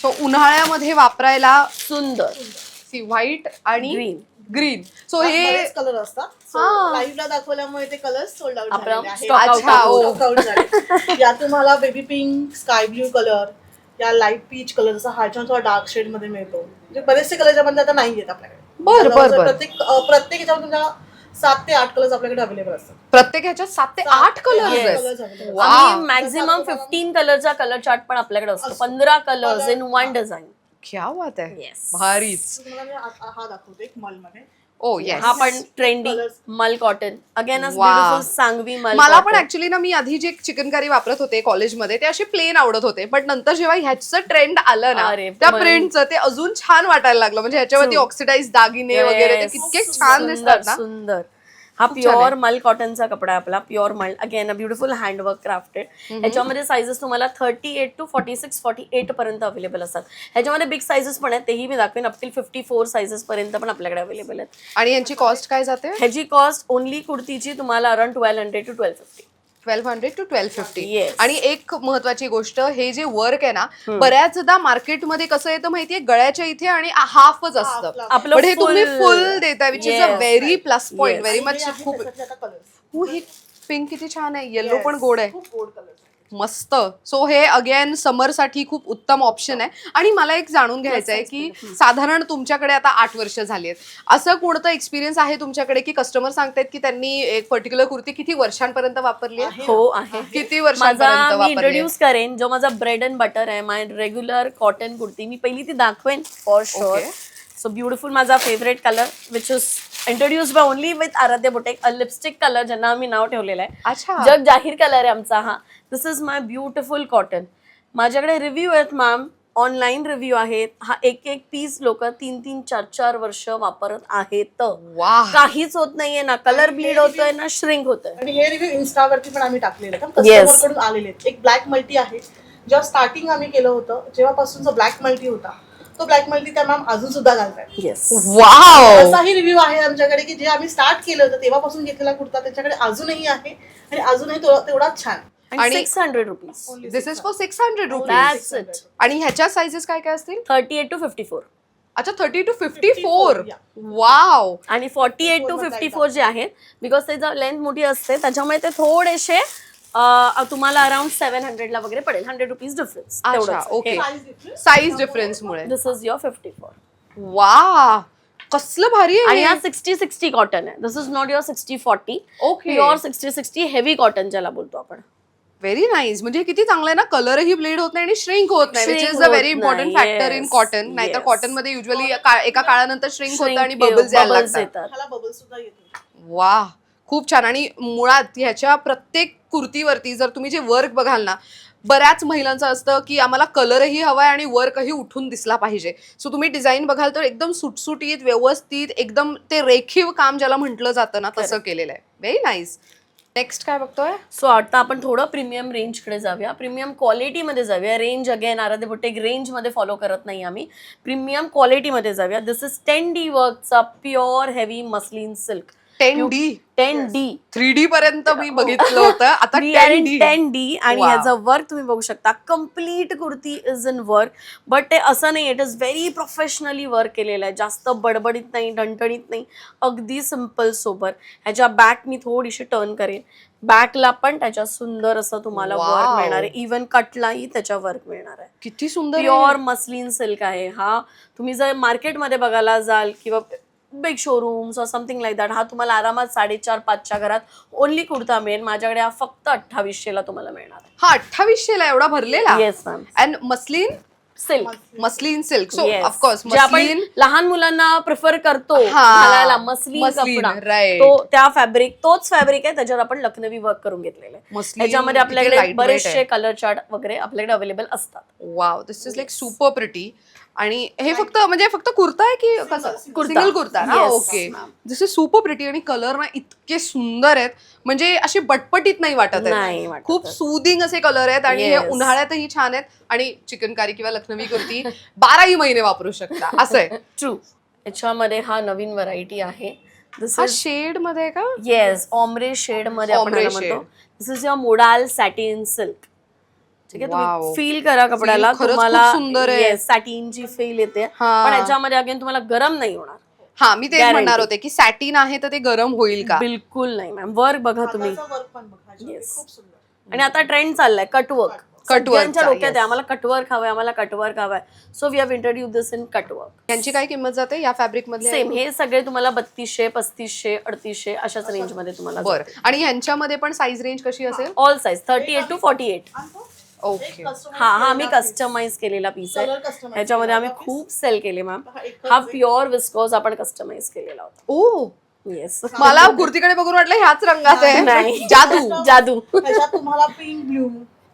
S2: सो उन्हाळ्यामध्ये वापरायला
S1: सुंदर
S2: व्हाईट आणि
S1: ग्रीन.
S2: ग्रीन. सो हे
S3: कलर असतात.
S2: हा.
S3: लाईव्ह ला दाखवल्यामुळे ते कलर सोल्ड आउट
S1: आपला
S3: झालेले आहेत.
S1: stock out
S2: अच्छा,
S1: आहे.
S2: ओ.
S3: Stock out झाले. या तुम्हाला baby pink, sky blue colour, या लाईट पीच कलर जसा हाच्या थोडा डार्क शेड मध्ये मिळतो. म्हणजे बरेचसे कलर ज्यामध्ये आता नाही आहेत आपल्याकडे.
S2: बर, बर,
S3: Colours
S2: बर.
S3: प्रत्येक याच्यामध्ये तुम्हाला 7 ते 8 कलर्स आपल्याकडे अवेलेबल असतात.
S2: प्रत्येक ह्याच्यात 7 ते 8 कलर्स
S1: Yes.
S2: आहेत.
S3: Colours available
S2: वा.
S3: असतात.
S1: आम्ही मॅक्झिमम 15 कलरचा कलर चार्ट पण आपल्याकडे असतो. 15 कलर्स इन वन डिझाईन.
S2: क्या बात आहे.
S1: येस
S2: भारीच.
S3: तुम्हाला मी हा दाखवते एक मॉल मध्ये.
S2: ओ येस.
S1: हा पण ट्रेंडी
S3: Colours.
S1: मल cotton again
S2: Wow.
S1: Beautiful Sangvi मल.
S2: मला पण ऍक्च्युली ना मी आधी जे चिकनकारी वापरत होते कॉलेजमध्ये ते असे प्लेन आवडत होते, पण नंतर जेव्हा ह्याचं ट्रेंड आलं ना
S1: अरे,
S2: त्या
S1: पण-
S2: प्रिंटचं ते अजून छान वाटायला लागलं. म्हणजे ह्याच्यावरती
S1: True.
S2: ऑक्सिडाइज दागिने वगैरे ते कितके छान दिसतात ना.
S1: सुंदर. हा
S2: खूप छान
S1: प्युअर
S2: आहे.
S1: मल कॉटनचा कपडा आहे आपला. प्युअर मल अगेन ब्युटिफुल हँडवर्क क्राफ्टेड. ह्याच्यामध्ये साइजेस तुम्हाला 38 to 46, 48 पर्यंत अवेलेबल असतात. ह्याच्यामध्ये बिग साइजेस पण आहेत, तेही मी दाखवेन. अप टिल 54 साइजेस पर्यंत पण आपल्याकडे अवेलेबल आहेत.
S2: आणि यांची कॉस्ट काय जाते?
S1: ह्याची कॉस्ट ओनली कुर्तीची तुम्हाला अराउंड 1200 to 1250.
S2: 1200 to 1250.
S1: Yes.
S2: आणि एक महत्वाची गोष्ट, हे जे वर्क आहे ना बऱ्याचदा मार्केटमध्ये कसं येतं माहितीये, गळ्याच्या इथे आणि हाफच असतं.
S3: Half.
S1: आपलं
S2: पण हे तुम्ही
S1: full-
S2: फुल देताय which is a
S1: Yes.
S2: Very plus point.
S1: Yes.
S2: Very
S3: आणि
S2: मच.
S3: हे आहे
S2: खूप
S3: त्याच्यातले आता colours.
S2: ही पिंक किती छान आहे. Yellow
S3: Yes.
S2: पण गोड आहे.
S3: खूप गोड कलर.
S2: मस्त. सो हे अगेन समर साठी खूप उत्तम ऑप्शन आहे. आणि मला एक जाणून घ्यायचं आहे की साधारण तुमच्याकडे आता 8 वर्ष झाली आहेत, असं कोणतं एक्सपिरियन्स आहे तुमच्याकडे की कस्टमर सांगतायत की त्यांनी एक पर्टिक्युलर कुर्ती किती वर्षांपर्यंत वापरली आहे?
S1: हो आहे.
S2: किती
S1: माझा
S2: वर्षांपर्यंत
S1: मी
S2: वापरली आहे?
S1: इंट्रोड्यूस करेन जो माझा ब्रेड अँड बटर आहे, माय रेग्युलर कॉटन कुर्ती. मी पहिली ती दाखवेन for sure.
S2: Okay.
S1: So beautiful माझा favourite colour which is introduce by only with Aaradhya boutique, a lipstick colour ज्यांना आम्ही नाव ठेवलेलं आहे.
S2: अच्छा.
S1: जग जाहीर कलर आहे आमचा हा. This is my beautiful cotton. माझ्याकडे रिव्ह्यू आहेत मॅम, ऑनलाईन रिव्ह्यू आहेत. हा एक एक पीस लोक 3-3, 4-4 वर्ष वापरत आहेत.
S2: वा.
S1: काहीच होत नाहीये, ना कलर ब्लीड होतोय ना श्रिंक होतोय.
S3: आणि हे रिव्ह्यू इन्स्टावरती पण आम्ही टाकलेले आहेत.
S1: Yes.
S3: कस्टमर कडून आलेले आहेत. एक ब्लॅक मल्टी आहे. जेव्हा स्टार्टिंग आम्ही केलं होतं जेव्हापासून जो ब्लॅक मल्टी होता तो ब्लॅक मल्टी त्या मॅम अजून सुद्धा घालतायत.
S1: येस.
S2: वाव.
S3: असाही रिव्ह्यू आहे आमच्याकडे की जे आम्ही स्टार्ट केलं होतं तेव्हापासून घेतलेला कुर्ता त्याच्याकडे अजूनही आहे आणि अजूनही तेवढाच छान.
S1: आणि
S2: आणि
S1: 600 rupees.
S2: This is for 600 rupees.
S1: That's it.
S2: आणि ह्याच्या साइजेस काय काय असतील?
S1: 38 to 54
S2: अच्छा 30 to 54.
S3: Yeah.
S2: वाव.
S1: आणि 48 to 54 जे आहेत, बिकॉज त्याचं लेंथ मोठी असते त्याच्यामुळे ते थोडेसे तुम्हाला अराउंड 700 ला वगैरे पडेल. 100 रुपीज डिफरन्स.
S2: अच्छा, okay.
S3: Size difference.
S2: साईज डिफरन्समुळे.
S1: This is your 54.
S2: वा. कसलं भारी
S1: आणि
S2: आहे.
S1: हा 60-60 कॉटन आहे. This is not your 60-40.
S2: Okay.
S1: Pure 60-60 heavy cotton ज्याला बोलतो आपण.
S2: Very nice. म्हणजे किती चांगलं आहे ना, कलरही ब्लेड होत नाही आणि श्रिंक होत नाही, which
S1: Shrink
S2: is a very
S1: होत
S2: इम्पॉर्टंट
S1: नाही.
S2: Factor in
S1: Yes.
S2: कॉटन. नाहीतर
S1: Yes.
S2: कॉटन मध्ये युजली एका काळानंतर श्रिंक होतं आणि
S1: Shrink
S2: बबल्स यायला
S1: bubbles
S2: लागतात.
S1: येतात.
S3: ह्याला बबल सुद्धा येतो.
S2: वा. खूप छान. आणि मुळात ह्याच्या प्रत्येक कुर्तीवरती जर तुम्ही जे वर्क बघाल ना, बऱ्याच महिलांचं असतं की आम्हाला कलरही हवाय आणि वर्कही उठून दिसला पाहिजे. सो तुम्ही डिझाईन बघाल तर एकदम सुटसुटीत व्यवस्थित एकदम ते रेखीव काम ज्याला म्हटलं जातं ना तसं केलेलं आहे. Very nice. नेक्स्ट काय बघतोय?
S1: सो आता आपण थोडं प्रीमियम रेंजकडे जाऊया, प्रीमियम क्वालिटीमध्ये जाऊया. रेंज अगेन आराध्य बुटेक रेंजमध्ये फॉलो करत नाही आम्ही, प्रीमियम क्वालिटीमध्ये जाऊया. दिस इज 10D वर्कचा pure heavy muslin silk.
S2: 10D.
S1: 10D
S2: 3D पर्यंत मी बघितलं होतं, आता 10D.
S1: 10D आणि
S2: Wow.
S1: याचं वर्क तुम्ही बघू शकता. Complete kurti is in work, but ते असं नाही, it is very professionally work केलेलं आहे. जास्त बडबडीत नाही, डणटणीत नाही, अगदी सिम्पल सोबर. ह्याच्या बॅक मी थोडीशी टर्न करेन. बॅकला पण त्याच्या सुंदर असं तुम्हाला
S2: Wow.
S1: वर्क मिळणार आहे. इव्हन कटलाही त्याच्या वर्क मिळणार आहे.
S2: किती सुंदर आहे.
S1: प्युअर मस्लिन सिल्क आहे हा. तुम्ही जर मार्केटमध्ये बघायला जाल किंवा बिग शोरूम्स और समथिंग लाईक दॅट, हा तुम्हाला आरामात 4,500-500 घरात ओनली कुर्ता मिळेल. माझ्याकडे हा फक्त 2800 ला तुम्हाला मिळणार आहे.
S2: हा 2800 ला एवढा भरलेला.
S1: Yes ma'am.
S2: And muslin
S1: silk.
S2: Muslin silk. So
S1: Yes.
S2: Of course
S1: जे आपण
S2: मस्लिन
S1: लहान मुलांना प्रिफर करतो
S2: हा.
S1: घालायला, मस्लिन
S2: मस्लिन,
S1: कपडा,
S2: right.
S1: तो त्या फॅब्रिक, तोच फॅब्रिक आहे, त्याच्यावर आपण लखनवी वर्क करून घेतलेलं आहे.
S2: मस्लिन
S1: त्याच्यामध्ये
S2: किती
S1: आपल्याकडे
S2: lightweight
S1: बरेचसे
S2: आहे.
S1: कलर चार्ट वगैरे आपल्याकडे अवेलेबल असतात.
S2: Wow, this is like super pretty. आणि हे फक्त कुर्ता आहे की कसं?
S1: कुर्ता.
S2: सिंगल कुर्ता ना.
S1: Yes,
S2: okay.
S1: ma'am.
S2: This is super pretty. आणि कलर ना इतके सुंदर आहेत, म्हणजे असे बटपटीत नाही वाटत
S1: नाही
S2: आहेत.
S1: वाटत
S2: खूप
S1: आहेत.
S2: सुदिंग असे कलर आहेत आणि हे
S1: Yes.
S2: उन्हाळ्यातही छान आहेत. आणि चिकनकारी किंवा लखनवी कुर्ती 12ही महिने वापरू शकता असं आहे.
S1: ट्रू. याच्यामध्ये हा नवीन व्हरायटी आहे. दिस
S2: हा
S1: इज
S2: शेड मध्ये का?
S1: येस, ऑमरे शेड मध्ये आपण
S2: Ombre
S1: याला म्हणतो.
S2: shade.
S1: This is your modal satin silk. ठीक आहे,
S2: Wow.
S1: तुम्ही फील करा कपड्याला,
S2: Feel खरंच
S1: तुम्हाला
S2: खूप सुंदर आहे.
S1: येस सॅटिनची फील येते.
S2: हा.
S1: पण याच्यामध्ये अगेन तुम्हाला गरम नाही होणार.
S2: हा, मी तेच
S1: Guarantee.
S2: म्हणणार होते की सॅटिन आहे तर ते गरम होईल का?
S1: बिलकुल नाही मॅम. वर्क बघा तुम्ही.
S3: हाताचं वर्क पण बघा ह्याच्यामध्ये,
S1: Yes.
S3: खूप सुंदर.
S1: आणि आता ट्रेंड चाललाय कटवर्क.
S2: Cut work चा,
S1: डोक्यात
S2: yes.
S1: आहे आम्हाला कटवर्क हवंय, आम्हाला कटवर्क हवंय. So we have introduce this in cutwork.
S2: यांची काय किंमत जाते या फॅब्रिक मध्ये?
S1: सेम हे सगळे तुम्हाला 3200, 3500, 3800 अशाच रेंज मध्ये तुम्हाला
S2: बरं. आणि ह्यांच्यामध्ये पण साईज रेंज कशी असेल?
S1: All size 38 to 48.
S3: आणतो?
S2: ओके.
S3: एक customize
S1: हा हा आम्ही
S3: केलेला piece.
S1: कस्टमाइज केलेला पीस
S3: Color
S1: आहे.
S3: customize
S1: ह्याच्यामध्ये आम्ही
S3: केलेला
S1: खूप सेल केले मॅम.
S3: हा एकच
S1: हा
S3: आहे.
S1: प्युअर विस्कोस आपण कस्टमाइज केलेला होता.
S2: ओ,
S1: येस.
S2: मला कुर्तीकडे बघून वाटलं ह्याच रंगात आहे.
S1: नाही.
S2: जादू.
S1: जादू.
S3: ह्याच्यात तुम्हाला पिंक ब्ल्यू,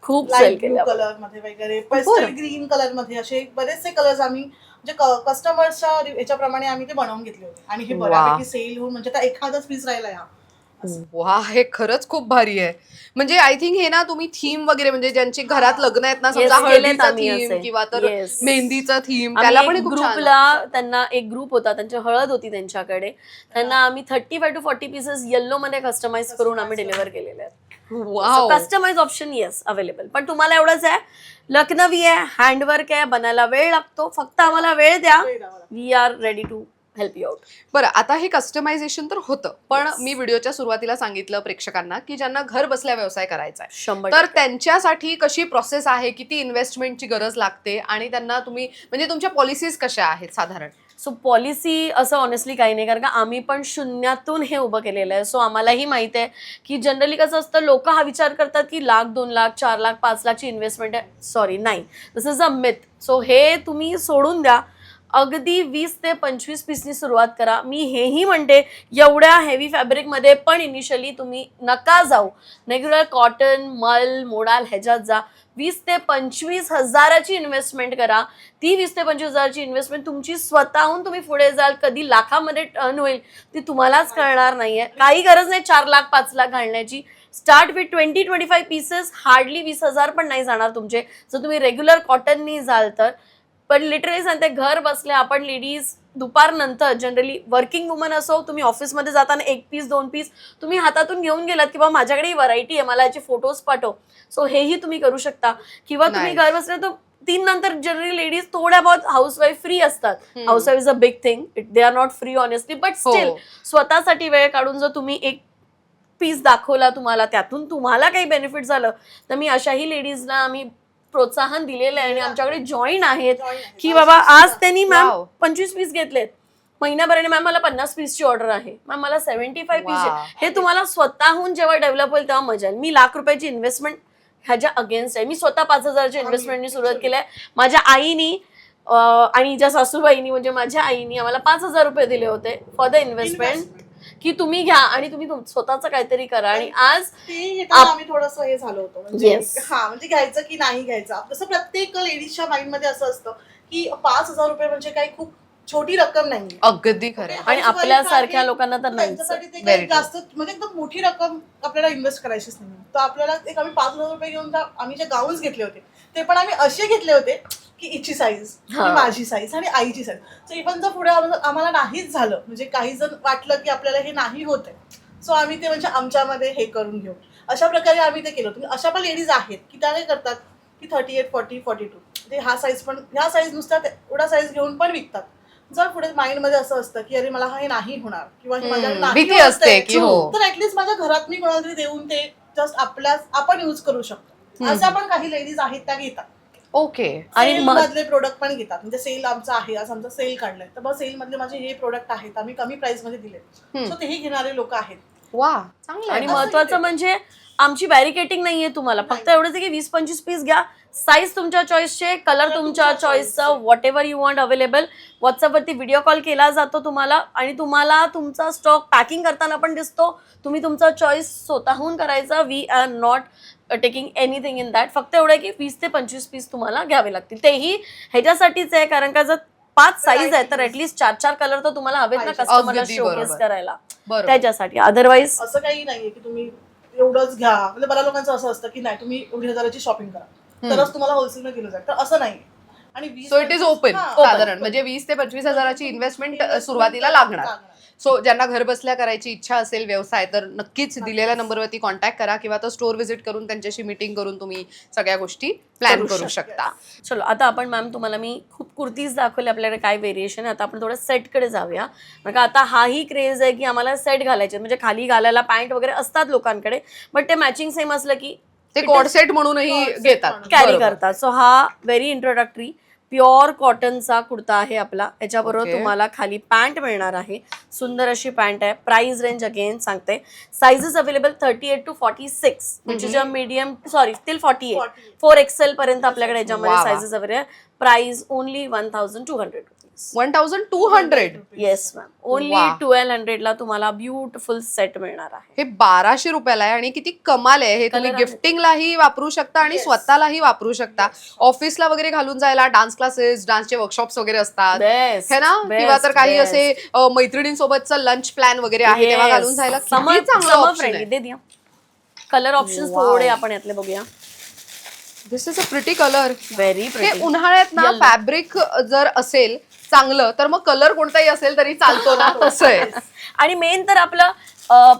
S1: खूप सेल
S3: लाईट ब्ल्यू
S1: केले आपण.
S3: कलर मध्ये वगैरे, पेस्टल ग्रीन कलर मध्ये असे बरेचसे कलर्स आम्ही म्हणजे कस्टमर्सच्या याच्याप्रमाणे आम्ही ते बनवून घेतले होते. आणि हे
S2: वा.
S3: बऱ्यापैकी सेल होऊन म्हणजे त्या एखादाच पीस राहिला या.
S2: वा, हे खरंच खूप भारी आहे. म्हणजे आय थिंक हे ना तुम्ही थीम वगैरे, म्हणजे ज्यांची घरात लग्न आहेत ना, समजा
S1: Yes, केलेत
S2: हळदीचा
S1: आम्ही
S2: थीम
S1: असे.
S2: किंवा तर
S1: Yes.
S2: मेहंदीचा थीम, त्याला पण हे खूप छान आहे.
S1: ग्रुपला त्यांना एक ग्रुप होता, त्यांची हळद होती त्यांच्याकडे, त्यांना आम्ही 35 to 40 पीसेस येल्लो मध्ये कस्टमाइज करून आम्ही डिलिव्हर केलेले आहेत.
S2: Wow.
S1: Customize option yes available. पण तुम्हाला एवढंच आहे, लखनवी आहे, हँडवर्क आहे, बनायला वेळ लागतो, फक्त आम्हाला वेळ द्या. We are ready to help you out.
S2: बरं, आता हे कस्टमायझेशन तर होतं, पण मी व्हिडिओच्या सुरुवातीला सांगितलं प्रेक्षकांना की ज्यांना घर बसल्या व्यवसाय करायचा आहे,
S1: 100%.
S2: तर त्यांच्यासाठी कशी प्रोसेस आहे, किती इन्व्हेस्टमेंटची गरज लागते, आणि त्यांना तुम्ही म्हणजे तुमच्या पॉलिसीज कशा आहेत साधारण?
S1: सो पॉलिसी असं ऑनेस्टली काही नाही, कारण का आम्ही पण शून्यातून हे उभं केलेलं आहे. सो आम्हालाही माहिती आहे की जनरली कसं असतं, लोक हा विचार करतात की 1,00,000, 2,00,000, 4,00,000, 5,00,000ची इन्व्हेस्टमेंट आहे. सॉरी, नाही, दिस इज अ मिथ. सो हे तुम्ही सोडून द्या. अगदी 20 ते 25 पीसनी सुरुवात करा. मी हेही म्हणते, एवढ्या हेवी फॅब्रिकमध्ये पण इनिशियली तुम्ही नका जाऊ. रेग्युलर कॉटन, मल, मोडाल ह्याच्यात जा. 20 ते 25 हजाराची इन्व्हेस्टमेंट करा. ती 20 ते 25 हजाराची इन्व्हेस्टमेंट तुमची स्वतःहून तुम्ही पुढे जाल, कधी लाखामध्ये टर्न होईल ती तुम्हालाच कळणार नाहीये. काही गरज नाही 4,00,000, 5,00,000 घालण्याची. Start with 20-25 pieces. हार्डली 20,000 पण नाही जाणार तुमचे, जर तुम्ही रेग्युलर कॉटननी जाल तर. पण लिटरली सांगते, घर बसल्या आपण लेडीज दुपारनंतर जनरली वर्किंग वुमन असो, तुम्ही ऑफिसमध्ये जाताना 1 पीस 2 पीस तुम्ही हातातून घेऊन गेलात किंवा माझ्याकडे ही व्हरायटी आहे, मला याचे फोटोज पाठव. सो हेही तुम्ही करू शकता. किंवा तुम्ही
S2: Nice.
S1: घर बसल्या तर 3 नंतर जनरली लेडीज थोड्या बहुत हाऊसवाईफ फ्री असतात. Housewife is a big thing. They are not free honestly, but still स्वतःसाठी वेळ काढून जर तुम्ही एक पीस दाखवला, तुम्हाला त्यातून तुम्हाला काही बेनिफिट झालं, तर मी अशाही लेडीजला आम्ही प्रोत्साहन दिलेलं आहे आणि आमच्याकडे जॉईन आहेत की बाबा आज त्यांनी मॅम
S2: Wow.
S1: 25 पीस घेतलेत, महिन्याभराने मॅम मला 50 पीसची ऑर्डर आहे, मॅम मला 75 पीस
S2: Wow.
S1: आहे. हे तुम्हाला स्वतःहून जेव्हा डेव्हलप होईल तेव्हा मजा येईल. मी ₹1,00,000ची इन्व्हेस्टमेंट ह्याच्या अगेन्स्ट आहे. मी स्वतः 5,000च्या इन्व्हेस्टमेंटनी सुरुवात केली आहे. माझ्या आईनी आणि ज्या सासूबाईनी म्हणजे माझ्या आईनी आम्हाला ₹5,000 दिले होते फॉर द इन्व्हेस्टमेंट, की तुम्ही घ्या आणि तुम्ही स्वतःचं काहीतरी करा. आणि आज
S3: ते घेताना आम्ही थोडंसं हे झालं होतं, म्हणजे
S1: Yes.
S3: हा म्हणजे घ्यायचं की नाही घ्यायचं. जसं प्रत्येक लेडीजच्या माइंड मध्ये असं असतं की ₹5,000 म्हणजे काही खूप छोटी रक्कम नाही.
S2: अगदी खरं.
S1: आणि आपल्यासारख्या लोकांना तर नाहीच.
S3: त्यांच्यासाठी ते
S2: Very
S3: काही
S2: true.
S3: जास्त म्हणजे एकदम मोठी रक्कम आपल्याला इन्व्हेस्ट करायचीच नाही. तर आपल्याला एक आम्ही ₹5,000 घेऊन आम्ही जे गाऊन्स घेतले होते ते पण आम्ही असे घेतले होते की हिची साईज, माझी साईज आणि आईची साईज. सो इव्हन जर पुढे आम्हाला नाहीच झालं, म्हणजे काही जण वाटलं की आपल्याला हे नाही होत आहे, सो आम्ही ते म्हणजे आमच्यामध्ये हे करून घेऊ, अशा प्रकारे आम्ही ते केलं होतं. अशा पण लेडीज आहेत की त्या काय करतात की 38, 40, 42 ते हा साईज पण ह्या साईज नुसतात एवढा साईज घेऊन पण विकतात. जर पुढे माइंड मध्ये असं असतं की अरे मला हे नाही होणार किंवा हे माझ्याकडे नाही
S2: भीती
S3: होत
S2: असते
S3: आहे,
S2: की हो.
S3: तर ऍटलीस्ट माझ्या घरात मी कोणाला तरी देऊन ते जस्ट आपण यूज करू शकतो. अशा पण काही लेडीज आहेत त्या घेतात.
S2: ओके.
S3: आणि
S1: आणि
S3: मधले प्रोडक्ट पण घेतात. म्हणजे सेल आमचा आहे, आज आमचा सेल काढलाय, तर मग सेल मधले माझे हे प्रोडक्ट आहेत, आम्ही कमी प्राइस मध्ये दिले, सो तेही घेणारे लोक आहेत.
S2: वा, चांगलं
S1: आणि
S2: आहे.
S1: महत्वाचं म्हणजे आमची बॅरिकेटिंग नाहीये तुम्हाला, फक्त एवढंच आहे की 20-25 पीस घ्या, साईज तुमच्या चॉईसचे, कलर तुमच्या चॉईसचा, whatever you want available. व्हॉट्सअपवरती व्हिडिओ कॉल केला जातो तुम्हाला आणि तुम्हाला तुमचा स्टॉक पॅकिंग करताना पण दिसतो. तुम्ही तुमचा चॉईस स्वतःहून करायचा. We are not taking anything in that. फक्त एवढं आहे की 20 ते 25 पीस तुम्हाला घ्यावे लागतील. तेही ह्याच्यासाठीच आहे कारण का जर 5 साईज आहे तर ऍटलीस्ट 4-4 कलर तर तुम्हाला हवेत ना कस्टमरला
S2: अगदी
S1: शोकेस
S2: बरोबर.
S1: करायला,
S2: बरोबर.
S1: त्याच्यासाठी. अदरवाईज
S3: असं काही नाहीये की तुम्ही एवढंच घ्या. म्हणजे बऱ्याच लोकांचं असं असतं की नाही तुम्ही एवढी हजाराची शॉपिंग करा तरच तुम्हाला होलसेलमध्ये दिलं जाईल, तर असं नाही. आणि 20
S2: सो इट इज ओपन
S3: हा,
S2: साधारण म्हणजे 20 ते 25 हजाराची इन्व्हेस्टमेंट सुरुवातीला लागणार. सो ज्यांना घर बसल्या करायची इच्छा असेल व्यवसाय तर नक्कीच दिलेल्या नंबरवरती कॉन्टॅक्ट करा किंवा तर स्टोअर व्हिजिट करून त्यांच्याशी मीटिंग करून तुम्ही सगळ्या गोष्टी प्लॅन करू शकता.
S1: चलो आता आपण मॅम तुम्हाला मी खूप कुर्तीज दाखवले, आपल्याकडे काय व्हेरिएशन आहे. आता आपण थोडं सेटकडे जाऊया. कारण का आता हाही क्रेज आहे की आम्हाला सेट घालायचे, म्हणजे खाली घालायला पॅन्ट वगैरे असतात लोकांकडे, बट ते मॅचिंग सेम असलं की
S2: ते कॉर्डसेट म्हणूनही घेतात,
S1: कॅरी
S2: बरोबर.
S1: करतात. सो हा व्हेरी इंट्रोडक्टरी प्युअर कॉटनचा कुर्ता आहे आपला. याच्याबरोबर
S2: Okay.
S1: तुम्हाला खाली पॅन्ट मिळणार आहे, सुंदर अशी पॅन्ट आहे. प्राइस रेंज अगेन सांगते, साइजेस अवेलेबल 38 to 46, म्हणजे ज्या मीडियम सॉरी स्टील 48 4XL पर्यंत आपल्याकडे याच्यामध्ये
S2: वा वा.
S1: Sizes available. Price only 1200 rupees.
S2: 1200.
S1: Yes ma'am, only
S2: वा.
S1: 1200 ला तुम्हाला ब्युटिफुल सेट मिळणार आहे.
S2: हे 1200 रुपयाला आहे आणि किती कमाल आहे. हे तुम्ही
S1: Color आहे.
S2: गिफ्टिंगलाही वापरू शकता आणि स्वतःलाही वापरू शकता. ऑफिसला वगैरे घालून जायला, डान्स क्लासेस, डान्सचे वर्कशॉप्स वगैरे असतात
S1: Best,
S2: है ना, किंवा तर
S1: best,
S2: काही
S1: best.
S2: असे मैत्रिणींसोबतचं लंच प्लॅन वगैरे आहे तेव्हा घालून जायला किती चांगलं ऑप्शन आहे.
S1: दे दिया कलर ऑप्शन्स
S2: Wow.
S1: थोडे आपण यातले बघूया.
S2: This is a pretty colour.
S1: Very
S2: हे
S1: प्रिटी.
S2: उन्हाळ्यात ना
S1: Yellow.
S2: फॅब्रिक जर असेल चांगलं तर मग कलर कोणताही असेल तरी चालतो ना, तसं आहे.
S1: आणि मेन तर आपलं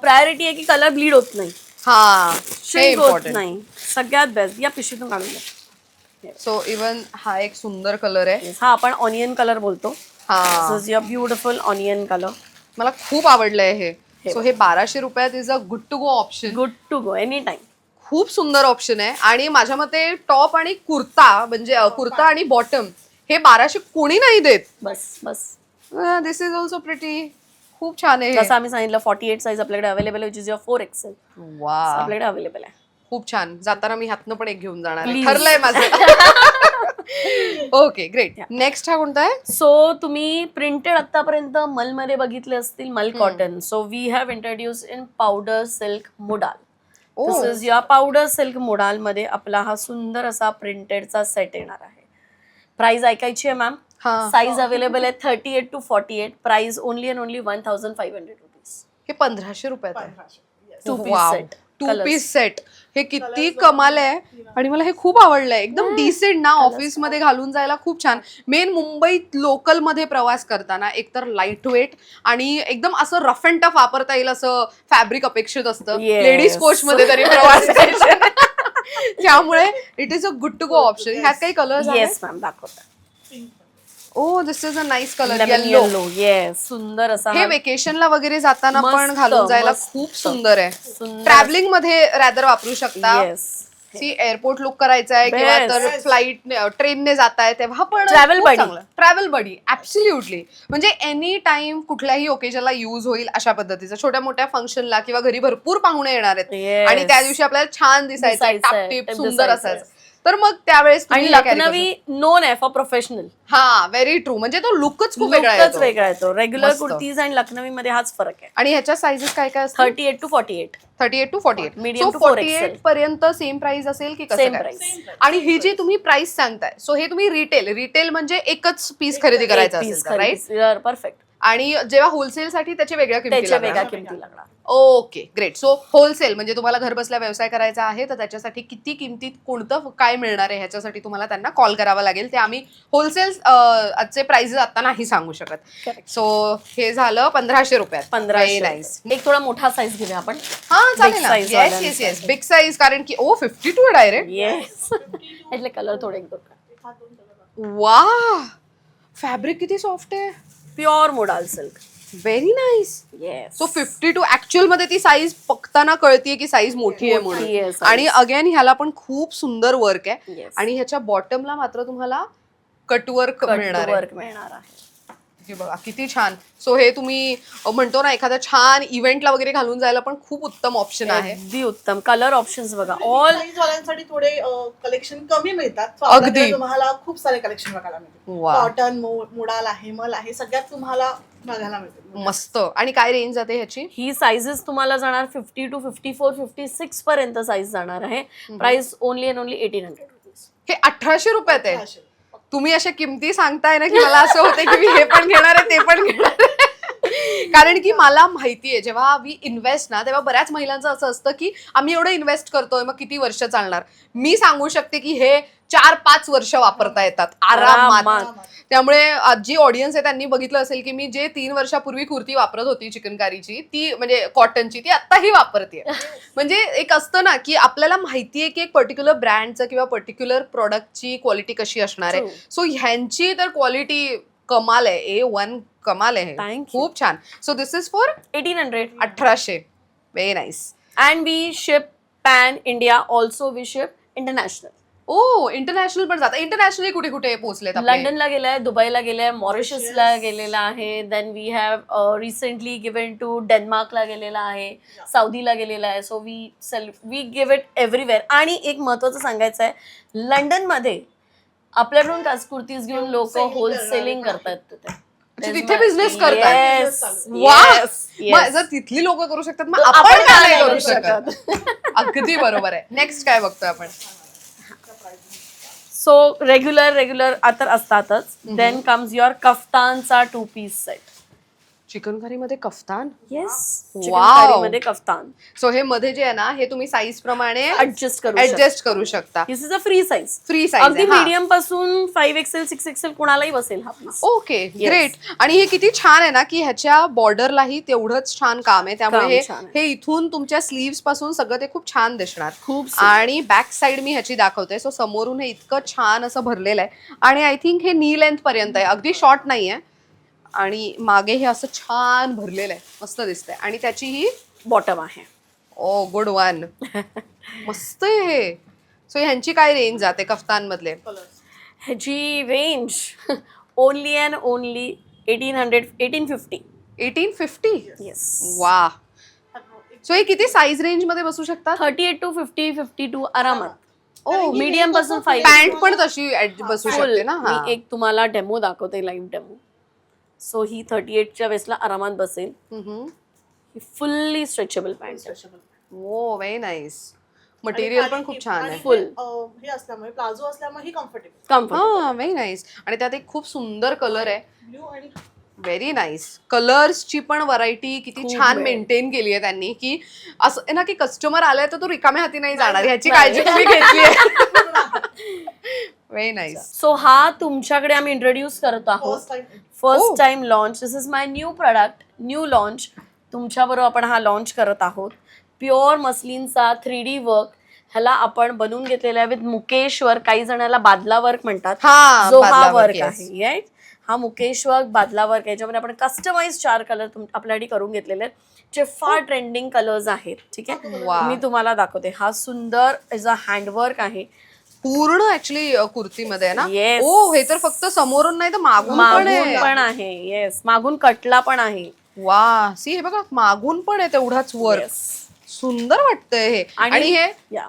S1: प्रायोरिटी आहे की कलर ब्लीड होत नाही,
S2: हा हे
S1: shrink होत
S2: इम्पॉर्टंट.
S1: नाही. सगळ्यात बेस्ट. या पिशवीतून काढून द्या.
S2: सो इवन हा एक सुंदर कलर आहे.
S1: Yes, हा आपण ऑनियन कलर बोलतो.
S2: हा
S1: this is your beautiful onion colour.
S2: मला खूप आवडलंय हे. सो हे 1200 रुपयात is a good to go option.
S1: Good to go any time.
S2: खूप सुंदर ऑप्शन आहे आणि माझ्या मते टॉप आणि कुर्ता म्हणजे कुर्ता आणि बॉटम हे 1200 कोणी नाही देत.
S1: बस बस.
S2: दिस इज ऑल्सो प्रिटी. खूप छान आहे.
S1: जसं आम्ही सांगितलं 48 साईज आपल्याकडे अवेलेबल आहे, विच इज युअर 4XL
S2: वा
S1: आपल्याकडे अवेलेबल आहे.
S2: खूप छान. जाताना मी ह्यातनं पण एक घेऊन जाणार आहे.
S1: Please.
S2: ठरलंय माझं. Okay great. नेक्स्ट हा कोणता आहे?
S1: सो तुम्ही प्रिंटेड आतापर्यंत मलमध्ये बघितले असतील, mul cotton. So we have introduce in powder silk modal. This is yeah powder silk modal मध्ये आपला हा सुंदर असा प्रिंटेडचा सेट येणार आहे. प्राइस ऐकायची आहे मॅम.
S2: हा.
S1: साईज अवेलेबल आहे 38 to 48. Price only and only 1500 rupees.
S2: हे 1500 रुपयात आहे.
S1: 2 piece set.
S2: 2 piece set. हे किती कमाल आहे आणि मला हे खूप आवडलंय. एकदम डिसेंट ना, ऑफिस मध्ये घालून जायला खूप छान. मेन मुंबईत लोकल मध्ये प्रवास करताना एकतर लाईट वेट आणि एकदम असं रफ अँड टफ वापरता येईल असं फॅब्रिक अपेक्षित असतं
S1: Yes.
S2: लेडीज कोच मध्ये तरी प्रवास करायचे. त्यामुळे it is a good to go option. ह्यात काही कलर्स आहेत?
S1: येस मॅम, दाखवता.
S2: Oh this is a nice colour.
S1: Lemon
S2: yellow.
S1: yellow. Yes, सुंदर असा
S2: हे
S1: हा.
S2: वेकेशनला वगैरे जाताना पण
S1: मस्त,
S2: घालून जायला
S1: मस्त.
S2: खूप सुंदर आहे.
S1: सुंदर.
S2: ट्रॅव्हलिंग मध्ये रॅदर वापरू शकता.
S1: येस.
S2: सी एअरपोर्ट लुक करायचा आहे किंवा
S1: Best.
S2: तर फ्लाईट ट्रेनने जाताय तेव्हा पण
S1: Travel buddy.
S2: ट्रॅव्हल बडी. ऍब्सोल्युटली. म्हणजे एनी टाइम कुठल्याही ओकेजनला युज होईल अशा पद्धतीचं. छोट्या मोठ्या फंक्शनला किंवा घरी भरपूर पाहुणे येणार आहेत
S1: Yes.
S2: आणि त्या दिवशी आपल्याला छान दिसायचं,
S1: दिसायचंय,
S2: टापटीप
S1: ते
S2: सुंदर
S1: दिसायचंय.
S2: असायचं, तर मग त्यावेळेस
S1: आणि
S2: तुम्ही हे carry करू
S1: लखनवी नोन आहे फॉर प्रोफेशनल.
S2: शकता. हा व्हेरी ट्रू. म्हणजे तो लुकच खूप वेगळा
S1: लुकच
S2: येतो.
S1: वेगळा येतो. रेग्युलर
S2: मस्त.
S1: कुर्तीज आणि लखनवी मध्ये हाच फरक आहे.
S2: आणि ह्याच्या साईजेस काय काय असतात?
S1: 38 to 48.
S2: 38 to 48.
S1: Medium
S2: So
S1: to 4XL.
S2: 48 पर्यंत सेम प्राइस असेल की कसं
S1: सेम
S2: काय?
S1: प्राइस.
S2: आणि ही जी तुम्ही प्राइस सांगताय, सो हे तुम्ही रिटेल म्हणजे एकच पीस खरेदी करायचं असेल तर, राईट?
S1: परफेक्ट.
S2: आणि जेव्हा होलसेल साठी त्याचे वेगळ्या किमती
S1: त्याच्या
S2: लागणार.
S1: वेगळ्या किमती लागणार.
S2: Okay great. सो होलसेल म्हणजे तुम्हाला घर बसल्या व्यवसाय करायचा आहे तर त्याच्यासाठी किती किमतीत कोणतं काय मिळणार आहे ह्याच्यासाठी तुम्हाला त्यांना कॉल करावा लागेल. ते आम्ही होलसेल चे प्राइसेस आता नाही सांगू शकत.
S1: Correct.
S2: सो हे झालं 1500 रुपयात.
S1: 1500.
S2: नाईस.
S1: एक थोडा मोठा साईज घेऊया आपण.
S2: हा चालेल ना.
S1: size
S2: येस
S1: वाल्यांसाठी.
S2: Yes yes. बिग साईज कारण की 52 डायरेक्ट.
S1: येस. यातले कलर थोडे एक दोन.
S2: वा फॅब्रिक किती सॉफ्ट आहे.
S1: Pure modal silk.
S2: Very nice.
S1: Yes.
S2: So 52 actual मध्ये ती साईज बघताना कळतीये की साईज मोठी आहे
S1: मोठी आहे
S2: म्हणून.
S1: size.
S2: आणि अगेन ह्याला पण खूप सुंदर वर्क आहे
S1: Yes.
S2: आणि ह्याच्या बॉटमला मात्र तुम्हाला कटवर्क मिळणार आहे.
S1: वर्क मिळणार आहे.
S2: हे बघा किती छान. सो हे तुम्ही म्हणतो ना एखाद्या छान इव्हेंटला वगैरे घालून जायला पण खूप उत्तम ऑप्शन आहे.
S1: अगदी उत्तम. कलर ऑप्शन्स बघा ऑल
S3: साईज वाल्यांसाठी थोडे कलेक्शन कमी मिळतात. So
S2: अगदी.
S3: आपल्याकडे तुम्हाला खूप सारे कलेक्शन बघायला मिळतील.
S2: वा.
S3: कॉटन, मुडाल आहे, मल आहे, सगळ्यात तुम्हाला बघायला मिळतील.
S2: मस्त. आणि काय रेंज जाते ह्याची?
S1: ही साइजेस तुम्हाला जाणार 50 to 54, 56 पर्यंत साईज जाणार आहे. Price only and only 1800 rupees.
S2: हे 1800 रुपयात आहे.
S3: असे.
S2: तुम्ही अशा किमती सांगताय ना की मला असं होतंय की मी हे पण घेणार आहे ते पण घेणार आहे. कारण की मला माहितीये जेव्हा वी इन्व्हेस्ट ना तेव्हा बऱ्याच महिलांचं असं असतं की आम्ही एवढं इन्व्हेस्ट करतोय मग किती वर्ष चालणार. मी सांगू शकते की हे 4-5 वर्ष वापरता येतात आरामात.
S1: आरामात.
S2: त्यामुळे जी ऑडियन्स आहे त्यांनी बघितलं असेल की मी जे 3 वर्षापूर्वी कुर्ती वापरत होती चिकनकारीची ती म्हणजे कॉटनची ती आत्ताही वापरते. म्हणजे एक असतं ना की आपल्याला माहितीये की एक पर्टिक्युलर ब्रँडचं किंवा पर्टिक्युलर प्रोडक्टची क्वालिटी कशी असणार आहे.
S1: True.
S2: सो ह्यांची तर क्वालिटी कमाल आहे. A1 कमाल आहे.
S1: Thank you.
S2: खूप छान. So this is for
S1: 1800.
S2: 1800. Very nice.
S1: And we ship pan India. Also we ship international.
S2: Oh international पण जातं. इंटरनॅशनली कुठे कुठे पोहोचलेत आपले?
S1: लंडनला गेलाय, दुबईला गेलाय, मॉरिशसला गेलेला आहे. Then we have recently given to डेन्मार्कला गेलेला आहे, सौदीला गेलेला आहे. So we give it everywhere. आणि एक महत्वाचं सांगायचं आहे, लंडनमध्ये आपल्याकडून कुर्तीज घेऊन लोक होलसेलिंग करतात तिथे.
S2: अच्छा, तिथे बिझनेस करतात.
S1: Yes,
S2: वा.
S1: yes,
S2: मग
S1: yes.
S2: जर तिथली लोक करू शकतात मग
S1: तर
S2: आपण
S1: आपण
S2: का
S1: का
S2: नाही
S1: नाही
S2: करू
S1: करू
S2: शकत? अगदी बरोबर आहे. नेक्स्ट काय बघतोय आपण?
S1: सो रेग्युलर आता असतातच. देन कम्स युअर कफ्तानचा 2 पीस सेट.
S2: चिकनकरीमध्ये कफ्तान.
S1: Yes,
S2: Wow.
S1: मध्ये कफ्तान
S2: सो हे मध्ये जे आहे ना हे तुम्ही साईज प्रमाणे
S1: ऍडजस्ट करू
S2: ऍडजस्ट करू शकता.
S1: This is a free size.
S2: Free
S1: अगदी
S2: साईज.
S1: मीडियम पासून 5XL 6XL कुणालाही बसेल हा पीस.
S2: Okay great. आणि हे किती छान आहे ना की ह्याच्या बॉर्डरलाही तेवढंच छान काम आहे. त्यामुळे
S1: काम
S2: हे
S1: छान आहे.
S2: हे इथून तुमच्या स्लीव्स पासून सगळं ते खूप छान दिसणार.
S1: खूप सुंदर.
S2: आणि बॅक साइड मी ह्याची दाखवते. सो समोरून हे इतकं छान असं भरलेलं आहे आणि आय थिंक हे नी लेंथ पर्यंत आहे, अगदी शॉर्ट नाहीये. आणि मागे हे असं छान भरलेलं आहे, मस्त दिसतंय. आणि त्याची ही
S1: बॉटम आहे.
S2: ओ गुड वन. मस्त आहे हे. सो ह्यांची काय रेंज जाते कफ्तान मधले?
S1: ह्याची range only and only 1850.
S2: 1850.
S1: Yes.
S2: वा. सो हे किती साईज रेंज मध्ये बसू शकतात?
S1: 38 to 50, 52 आरामात.
S2: ओ
S1: मीडियम पासून 5.
S2: पॅन्ट पण तशी बसू
S1: फुल.
S2: शकते ना. हा.
S1: मी एक तुम्हाला डेमो दाखवते, लाईव्ह डेमो. सो ही 38च्या वेस्टला आरामात बसेल. ही फुल्ली स्ट्रेचेबल पॅन्ट.
S2: ओ व्हेरी नाईस. मटेरियल पण खूप छान आहे.
S1: Full.
S3: हे असल्यामुळे प्लाझो असल्यामुळे ही कम्फर्टेबल.
S1: कम्फर्टेबल.
S2: हा व्हेरी नाईस. आणि त्यात एक खूप सुंदर कलर आहे.
S3: ब्ल्यू आणि
S2: व्हेरी नाईस. कलर्सची पण व्हरायटी किती
S1: खूप
S2: छान
S1: आहे.
S2: मेंटेन केली आहे त्यांनी की असं आहे ना की कस्टमर आलाय तर तो रिकाम्या हाती नाही जाणार, ह्याची काळजी तुम्ही घेतली आहे. Very nice.
S1: सो हा तुमच्याकडे आम्ही इंट्रोड्यूस करत आहोत.
S3: First time.
S1: First time launch. This is my new product, new launch. तुमच्याबरोबर आपण हा लॉन्च करत आहोत. प्युअर मस्लिनचा 3D वर्क. ह्याला आपण बनवून घेतलेला आहे विथ मुकेश वर्क. काही जणांना बादला वर्क म्हणतात,
S2: हा,
S1: जो
S2: बादला
S1: हा
S2: work,
S1: वर्क
S2: yes.
S1: आहे. राईट. हा मुकेश वर्क बादला वर्क आहे, याच्यामध्ये आपण कस्टमाइज 4 कलर आपल्यासाठी करून घेतलेले आहेत, जे फार ट्रेंडिंग कलर्स आहेत. ठीक आहे,
S2: वा.
S1: मी तुम्हाला दाखवते. हा सुंदर एज अ हँडवर्क आहे.
S2: पूर्ण ऍक्च्युली कुर्तीमध्ये आहे ना.
S1: Yes.
S2: ओ हे तर फक्त समोरून नाही तर मागून पण
S1: मागून
S2: आहे.
S1: पण आहे. येस, मागून कटला पण आहे.
S2: वा. सी हे बघा मागून पण आहे तेवढाच वर्क.
S1: Yes.
S2: सुंदर वाटतंय हे. आणि हे
S1: या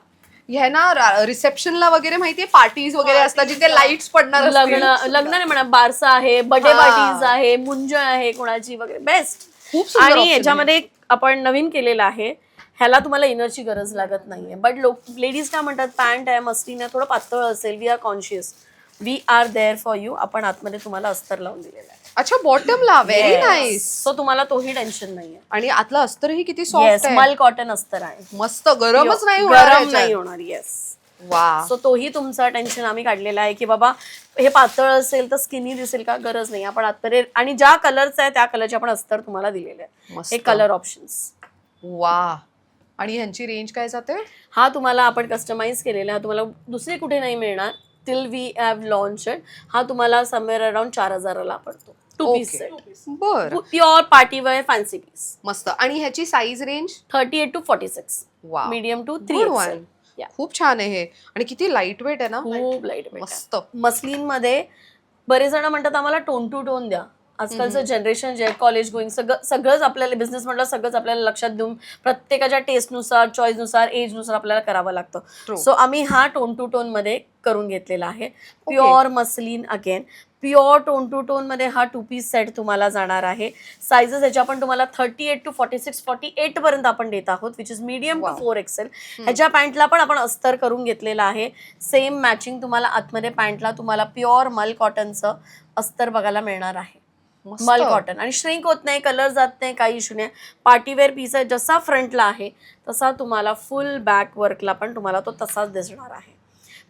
S2: हे ना रिसेप्शनला वगैरे माहितीये पार्टीज वगैरे असतात जिथे लाईट्स पडणार असतील.
S1: लग्न नाही म्हणा, बारसा आहे, बर्थडे
S2: हा.
S1: पार्टीज आहे, मुंज आहे कोणाची वगैरे, बेस्ट.
S2: खूप सुंदर
S1: आणि
S2: option
S1: याच्यामध्ये आपण नवीन केलेलं आहे, ह्याला तुम्हाला इनरची गरज लागत नाहीये. बट लेडीज काय म्हणतात, पॅन्ट आहे, मस्लिन आहे, थोडं पातळ असेल. We are conscious, we are there for you. आपण आतमध्ये तुम्हाला अस्तर लावून दिलेलं आहे.
S2: अच्छा बॉटमला. Very nice.
S1: सो तुम्हाला तोही टेन्शन नाहीये.
S2: आणि आतलं अस्तरही किती
S1: येस,
S2: सॉफ्ट आहे.
S1: मल कॉटन अस्तर आहे.
S2: मस्त गरमच नाही होणार
S1: गरम
S2: ह्याच्यात.
S1: नाही होणार. येस.
S2: वा.
S1: सो तोही तुमचा टेन्शन आम्ही काढलेला आहे की बाबा हे पातळ असेल तर स्किनी दिसेल का, गरज नाही. आपण अत्तरे आणि ज्या कलरचं आहे त्या कलरचे आपण अस्तर तुम्हाला दिलेले आहे.
S2: मस्त.
S1: हे कलर ऑप्शन्स.
S2: वा. आणि ह्यांची रेंज काय जाते?
S1: हा तुम्हाला आपण कस्टमाइज केलेला, हा तुम्हाला दुसरे कुठे नाही मिळणार. Till we have launched. हा तुम्हाला समवेअर अराउंड 4000ला पडतो. 2 पीस सेट.
S2: बर.
S1: Pure party wear fancy piece.
S2: मस्त. आणि ह्याची साईज रेंज?
S1: 38 to 46.
S2: वा.
S1: Medium to
S2: Good one.
S1: 3.
S2: खूप छान आहे हे. आणि किती लाईट वेट आहे ना.
S1: खूप लाईट.
S2: मस्त.
S1: मस्लिन मध्ये बरेच जण म्हणतात आम्हाला टोन टू टोन द्या. आजकालचं जनरेशन जे आहे कॉलेज गोईंग सगळंच आपल्याला बिझनेस म्हटलं सगळंच आपल्याला लक्षात देऊन प्रत्येकाच्या टेस्टनुसार चॉईसनुसार एजनुसार आपल्याला करावं लागतं.
S2: True.
S1: सो आम्ही हा टोन टू टोन मध्ये करून घेतलेला आहे. Pure muslin again pure tone to tone मध्ये हा 2 पीस सेट तुम्हाला जाणार आहे. सायझेस ह्याच्या आपण तुम्हाला 38 to 46 48 पर्यंत आपण देत आहोत which is medium to 4XL. ह्याच्या पॅन्टला पण आपण अस्तर करून घेतलेला आहे. सेम मॅचिंग तुम्हाला आतमध्ये पॅन्टला तुम्हाला प्युअर मल कॉटनचं अस्तर बघायला मिळणार आहे.
S2: मस्त.
S1: मल कॉटन आणि श्रिंक होत नाही, कलर जात नाही, काही इश्यू नाही. पार्टीवेअर पीस आहे जसा फ्रंटला आहे तसा तुम्हाला फुल बॅक वर्कला पण तुम्हाला तो तसाच दिसणार आहे.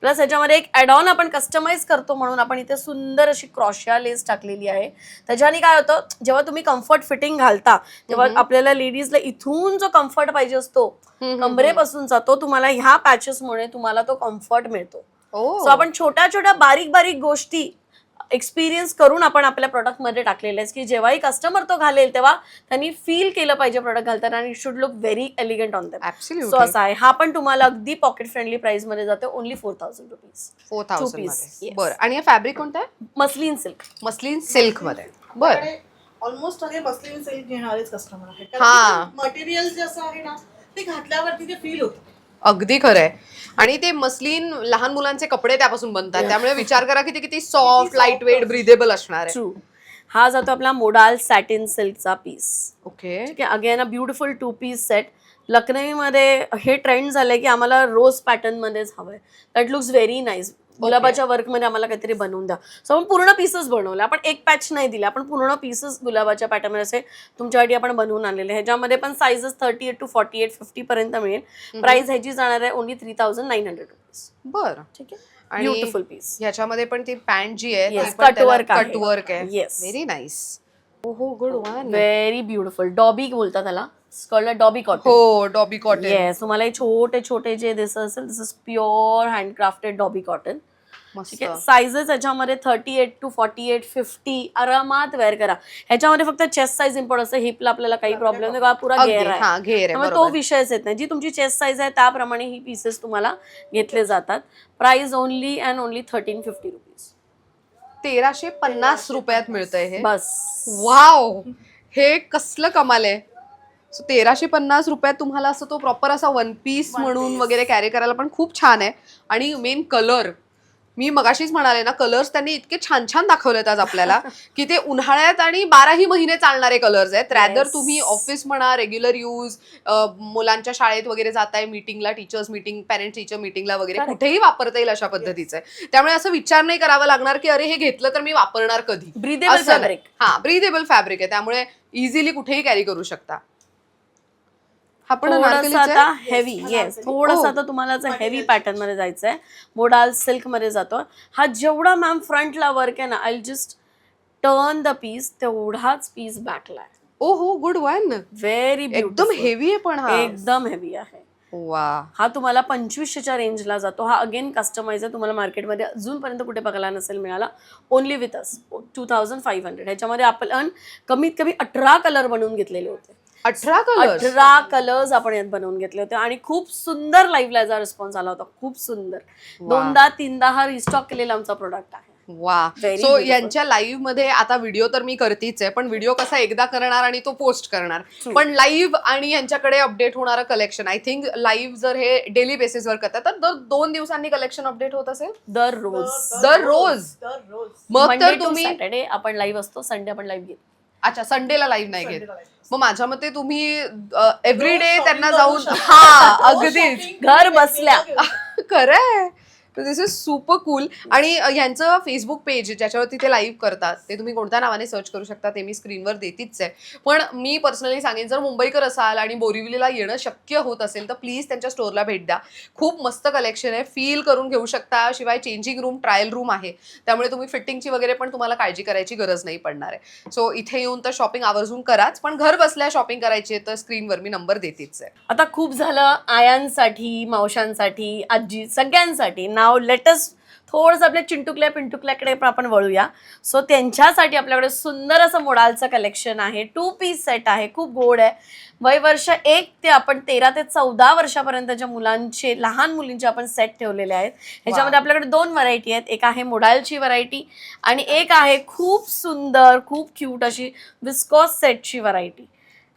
S1: प्लस ह्याच्यामध्ये एक ॲडॉन आपण कस्टमाइज करतो म्हणून आपण इथे सुंदर अशी क्रॉशिया लेस टाकलेली आहे. त्याच्याने काय होतं जेव्हा तुम्ही कम्फर्ट फिटिंग घालता तेव्हा आपल्याला लेडीजला इथून जो कम्फर्ट पाहिजे असतो कमरेपासूनचा तो तुम्हाला ह्या पॅचेसमुळे तुम्हाला तो कम्फर्ट मिळतो. सो आपण छोट्या छोट्या बारीक बारीक गोष्टी एक्सपिरियन्स करून आपण आपल्या प्रोडक्टमध्ये टाकलेले आहे की जेव्हाही कस्टमर तो घालेल तेव्हा त्यांनी फील केलं पाहिजे प्रोडक्ट घालताना आणि it should look very elegant on them. So असा आहे. हा पण तुम्हाला अगदी पॉकेट फ्रेंडली प्राइस मध्ये जातो. Only 4000 rupees.
S2: 4000 मध्ये. बरं. आणि हे फॅब्रिक कोणतं आहे?
S1: Muslin silk.
S2: मस्लिन सिल्क मध्ये. बरं.
S3: ऑलमोस्ट सगळे मस्लिन सिल्क घेणारेच कस्टमर आहेत.
S2: हा.
S3: मटेरियल जे असं आहे ना ते घातल्यावरती ते फील होतं.
S2: अगदी खरंय. आणि ते मस्लिन लहान मुलांचे कपडे त्यापासून बनतात त्यामुळे विचार करा की ते किती सॉफ्ट लाईट वेट ब्रिदेबल असणार आहे.
S1: ट्रू. हा जातो आपला मोडाल सॅटिन सिल्कचा पीस.
S2: ओके.
S1: ठीक आहे. Again a beautiful 2 piece set. लखनईमध्ये हे ट्रेंड झालंय की आम्हाला रोज पॅटर्न मध्येच हवंय. That looks very nice. गुलाबाच्या वर्कमध्ये आम्हाला काहीतरी बनवून द्या. सो आपण पूर्ण पीसेस बनवले. आपण एक पॅच नाही दिले, आपण पूर्ण पीसेस गुलाबाच्या पॅटर्नमध्ये असे तुमच्यासाठी आपण बनवून आणलेले. ह्याच्यामध्ये पण साईजेस 38 to 48 50 पर्यंत मिळेल. प्राइस ह्याची जाणार आहे ओनली 3900 रुपीज.
S2: बरं.
S1: ठीक आहे.
S2: आणि
S1: ब्युटिफुल पीस.
S2: ह्याच्यामध्ये पण ती पॅन्ट जी आहे
S1: Yes, cut work आहे.
S2: कट वर्क आहे.
S1: Yes.
S2: Very nice. हो good one.
S1: Very beautiful. Dobby बोलतात त्याला. स्कर्टला डॉबी कॉटन.
S2: हो डॉबी कॉटन.
S1: येस. तुम्हाला हे छोटे छोटे जे दिसत असेल this is pure handcrafted dobby cotton. ठीक आहे. साईजेस ह्याच्यामध्ये 38 to 48 50 आरामात वेअर करा. ह्याच्यामध्ये फक्त चेस्ट साईज इम्पॉर्ट असते. हिपला आपल्याला काही प्रॉब्लेम नाही, पुरा घेर आहे.
S2: हा घेर आहे.
S1: त्यामुळे तो विषयच येत नाही. जी तुमची चेस्ट साईज आहे त्याप्रमाणे ही पीसेस तुम्हाला घेतले जातात. Price only and only 1350 rupees.
S2: 1350 रुपयात मिळतंय हे.
S1: बस.
S2: वाव. हे कसलं कमाल आहे. सो 1350 रुपयात तुम्हाला असं तो प्रॉपर असा वन पीस म्हणून वगैरे कॅरी करायला पण खूप छान आहे. आणि मेन कलर मी मगाशीच म्हणाले ना कलर्स त्यांनी इतके छान छान दाखवलेत आज आपल्याला की ते उन्हाळ्यात आणि 12ही महिने चालणारे कलर्स आहेत. रॅदर तुम्ही ऑफिस म्हणा रेग्युलर यूज मुलांच्या शाळेत वगैरे जाताय मीटिंगला टीचर्स मीटिंग पॅरेंट टीचर मीटिंगला वगैरे कुठेही वापरता येईल अशा पद्धतीचं आहे. त्यामुळे असं विचार नाही करावा लागणार की अरे हे घेतलं तर मी वापरणार कधी.
S1: Breathable fabric.
S2: हा ब्रीदेबल फॅब्रिक आहे त्यामुळे इझिली कुठेही कॅरी करू शकता.
S1: थोडासा आता हेवी. येस. थोडासा आता तुम्हाला हेवी पॅटर्न मध्ये जायचं आहे. मोडाल सिल्क मध्ये जातो. हा जेवढा मॅम फ्रंटला वर्क आहे ना I just turn the piece तेवढाच पीस बॅकला आहे.
S2: ओ हो गुड वन.
S1: व्हेरी
S2: एकदम हेवी आहे पण हा
S1: एकदम हेवी आहे.
S2: वा.
S1: हा तुम्हाला 2500च्या रेंजला जातो. हा अगेन कस्टमाइज आहे. तुम्हाला मार्केटमध्ये अजूनपर्यंत कुठे बघायला नसेल मिळाला. Only with us 2500. ह्याच्यामध्ये आपण कमीत कमी 18 कलर बनवून घेतलेले होते. 18 कलर्स आपण यात बनवून घेतले होते आणि खूप सुंदर लाईव्ह याचा रिस्पॉन्स आला होता. खूप सुंदर. 2दा-3दा हा रिस्टॉक केलेला आमचा प्रोडक्ट आहे.
S2: वा. सो यांच्या लाईव्ह मध्ये आता व्हिडिओ तर मी करतीच आहे पण व्हिडिओ कसा एकदा करणार आणि तो पोस्ट करणार. पण लाईव्ह आणि यांच्याकडे अपडेट होणारं कलेक्शन आय थिंक लाईव्ह जर हे डेली बेसिसवर करतात तर दर 2 दिवसांनी कलेक्शन अपडेट होत असेल. दररोज. मग तर तुम्ही
S1: सॅटर्डे आपण लाईव्ह असतो. संडे आपण लाईव्ह घेतो.
S2: अच्छा संडेला लाईव्ह नाही घेत. मग माझ्या मते तुम्ही एव्हरीडे त्यांना जाऊन हा अगदीच
S1: घर बसल्या
S2: खरंय. दिस इज सुपर कूल. आणि यांचं फेसबुक पेज ज्याच्यावरती ते लाईव्ह करतात ते तुम्ही कोणत्या नावाने सर्च करू शकता ते मी स्क्रीनवर देतीच आहे. पण मी पर्सनली सांगेन जर मुंबईकर असाल आणि बोरिवलीला येणं शक्य होत असेल तर प्लीज त्यांच्या स्टोअरला भेट द्या. खूप मस्त कलेक्शन आहे. फील करून घेऊ शकता. शिवाय चेंजिंग रूम ट्रायल रूम आहे त्यामुळे तुम्ही फिटिंगची वगैरे पण तुम्हाला काळजी करायची गरज नाही पडणार आहे. सो इथे येऊन तर शॉपिंग आवर्जून कराच पण घर बसल्या शॉपिंग करायची आहे तर स्क्रीनवर मी नंबर देतीच आहे.
S1: आता खूप झालं आयांसाठी मावशांसाठी आजी सगळ्यांसाठी. नाव लेट अस थोडंसं आपल्या चिंटुकल्या पिंटुकल्याकडे पण आपण वळूया. सो त्यांच्यासाठी आपल्याकडे सुंदर असं मोडालचं कलेक्शन आहे. 2 पीस सेट आहे, खूप गोड आहे. वय वर्ष 1 ते आपण 13 ते 14 वर्षापर्यंतच्या मुलांचे, लहान मुलींचे आपण सेट ठेवलेले आहेत. ह्याच्यामध्ये आपल्याकडे 2 व्हरायटी आहेत. एक आहे मोडालची व्हरायटी आणि एक आहे खूप सुंदर, खूप क्यूट अशी विस्कॉस सेटची व्हरायटी.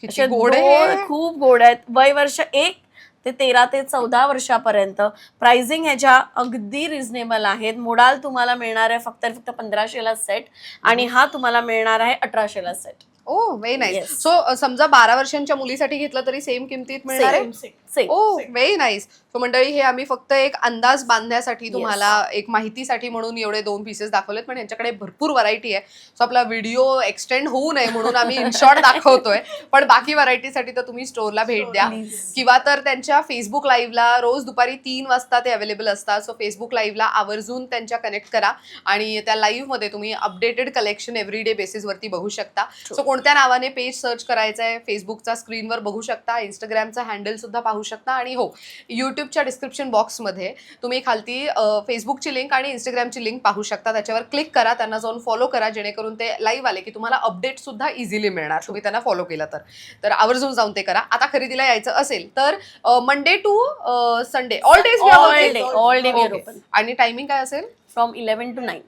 S2: किती गोड आहे.
S1: खूप गोड आहेत. वय वर्ष 1 ते 13 ते 14 वर्षापर्यंत. प्राइसिंग ह्याच्या अगदी रिझनेबल आहेत. मोडाल तुम्हाला मिळणार आहे फक्त 1500ला सेट आणि हा तुम्हाला मिळणार आहे 1800ला सेट.
S2: ओ व्हेरी नाईस.
S1: Yes.
S2: सो समजा 12 वर्षांच्या मुलीसाठी घेतलं तरी सेम किमतीत मिळणार आहे.
S1: सेम.
S2: ओ व्हेरी नाईस. सो मंडळी, हे आम्ही फक्त एक अंदाज बांधण्यासाठी तुम्हाला एक माहितीसाठी म्हणून एवढे 2 पीसेस दाखवलेत, पण यांच्याकडे भरपूर व्हरायटी आहे. सो आपला व्हिडिओ एक्सटेंड होऊ नये म्हणून आम्ही इन शॉर्ट दाखवतोय. पण बाकी व्हरायटीसाठी तर तुम्ही स्टोअरला भेट द्या किंवा तर त्यांच्या फेसबुक लाईव्हला रोज दुपारी 3 वाजता ते अवेलेबल असतात. सो फेसबुक लाईव्हला आवर्जून त्यांच्या कनेक्ट करा आणि त्या लाईव्हमध्ये तुम्ही अपडेटेड कलेक्शन एव्हरीडे बेसिसवरती बघू शकता. सो कोणत्या नावाने पेज सर्च करायचं आहे, फेसबुकचा स्क्रीनवर बघू शकता, इंस्टाग्रामचा हँडल सुद्धा पाहू शकता आणि हो, यूट्यूबच्या डिस्क्रिप्शन बॉक्समध्ये तुम्ही खालती फेसबुकची लिंक आणि इंस्टाग्रामची लिंक पाहू शकता. त्याच्यावर क्लिक करा, त्यांना जाऊन फॉलो करा, जेणेकरून ते लाईव्ह आले की तुम्हाला अपडेट सुद्धा इझिली मिळणार तुम्ही त्यांना फॉलो केलं तर आवर्जून जाऊन ते करा. आता खरेदीला यायचं असेल तर Monday to Sunday all days
S1: all day open.
S2: आणि टायमिंग काय असेल?
S1: From 11 to 9.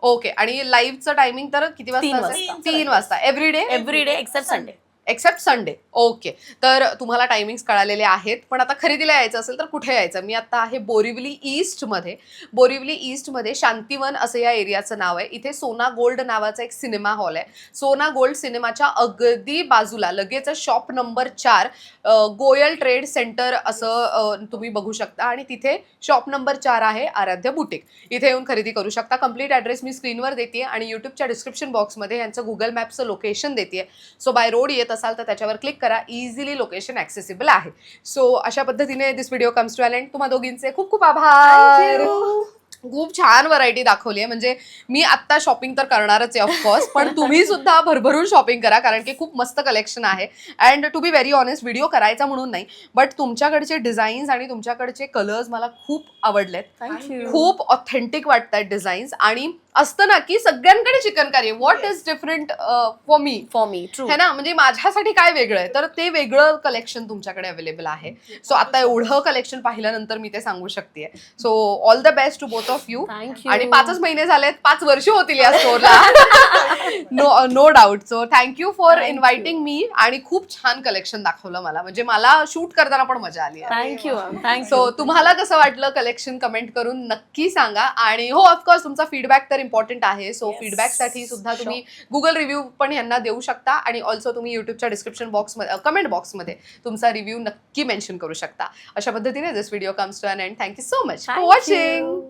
S2: ओके. आणि लाईव्हचं टायमिंग तर किती
S1: 3
S2: वाजता
S1: वाजता.
S2: 3 वाजता everyday
S1: every day except Sunday.
S2: Except Sunday. Okay. तर तुम्हाला टायमिंग्स कळालेले आहेत. पण आता खरेदीला यायचं असेल तर कुठे यायचं? मी आता आहे बोरिवली ईस्टमध्ये. बोरिवली ईस्टमध्ये शांतिवन असं या एरियाचं नाव आहे. इथे सोना गोल्ड नावाचा एक सिनेमा हॉल आहे. सोना गोल्ड सिनेमाच्या अगदी बाजूला लगेच shop number 4 Goyal trade centre असं तुम्ही बघू शकता आणि तिथे शॉप नंबर 4 आहे आराध्य बुटीक. इथे येऊन खरेदी करू शकता. कंप्लीट ॲड्रेस मी स्क्रीनवर देते आणि यूट्यूबच्या डिस्क्रिप्शन बॉक्समध्ये यांचं गुगल मॅपचं लोकेशन देते. सो बाय रोड येत असाल तर त्याच्यावर क्लिक करा. इझिली लोकेशन ॲक्सेसिबल आहे. सो अशा पद्धतीने this video comes to an end. तुम्हा दोघींचे खूप खूप आभार. खूप छान व्हरायटी दाखवली आहे. म्हणजे मी आत्ता शॉपिंग तर करणारच आहे ऑफकोर्स, पण तुम्ही सुद्धा भरभरून शॉपिंग करा कारण की खूप मस्त कलेक्शन आहे. And to be very honest, video करायचा म्हणून नाही, बट तुमच्याकडचे डिझाईन्स आणि तुमच्याकडचे कलर्स मला खूप आवडलेत.
S1: थँक्यू.
S2: खूप ऑथेंटिक वाटतात डिझाईन्स. आणि असतं ना की सगळ्यांकडे chikankari, what is different for me
S1: true.
S2: है ना, म्हणजे माझ्यासाठी काय वेगळं आहे, तर ते वेगळं कलेक्शन तुमच्याकडे अवेलेबल आहे. सो आता एवढं कलेक्शन पाहिल्यानंतर मी ते सांगू शकते. So all the best to both of you.
S1: Thank you.
S2: आणि 5च महिने झालेत, 5 वर्ष होतील या स्टोअरला. No doubt. So thank you for inviting me. आणि खूप छान कलेक्शन दाखवलं मला, म्हणजे मला शूट करताना पण मजा आली.
S1: थँक्यू.
S2: सो तुम्हाला कसं वाटलं कलेक्शन कमेंट करून नक्की सांगा. आणि हो, ऑफकोर्स तुमचा फीडबॅक तर इम्पॉर्टंट आहे. सो फीडबॅकसाठी सुद्धा तुम्ही गुगल रिव्ह्यू पण यांना देऊ शकता आणि ऑल्सो तुम्ही युट्यूबच्या डिस्क्रिप्शन बॉक्समध्ये कमेंट बॉक्समध्ये तुमचा रिव्ह्यू नक्की मेन्शन करू शकता. अशा पद्धतीने this video comes to an end. Thank you so much for watching.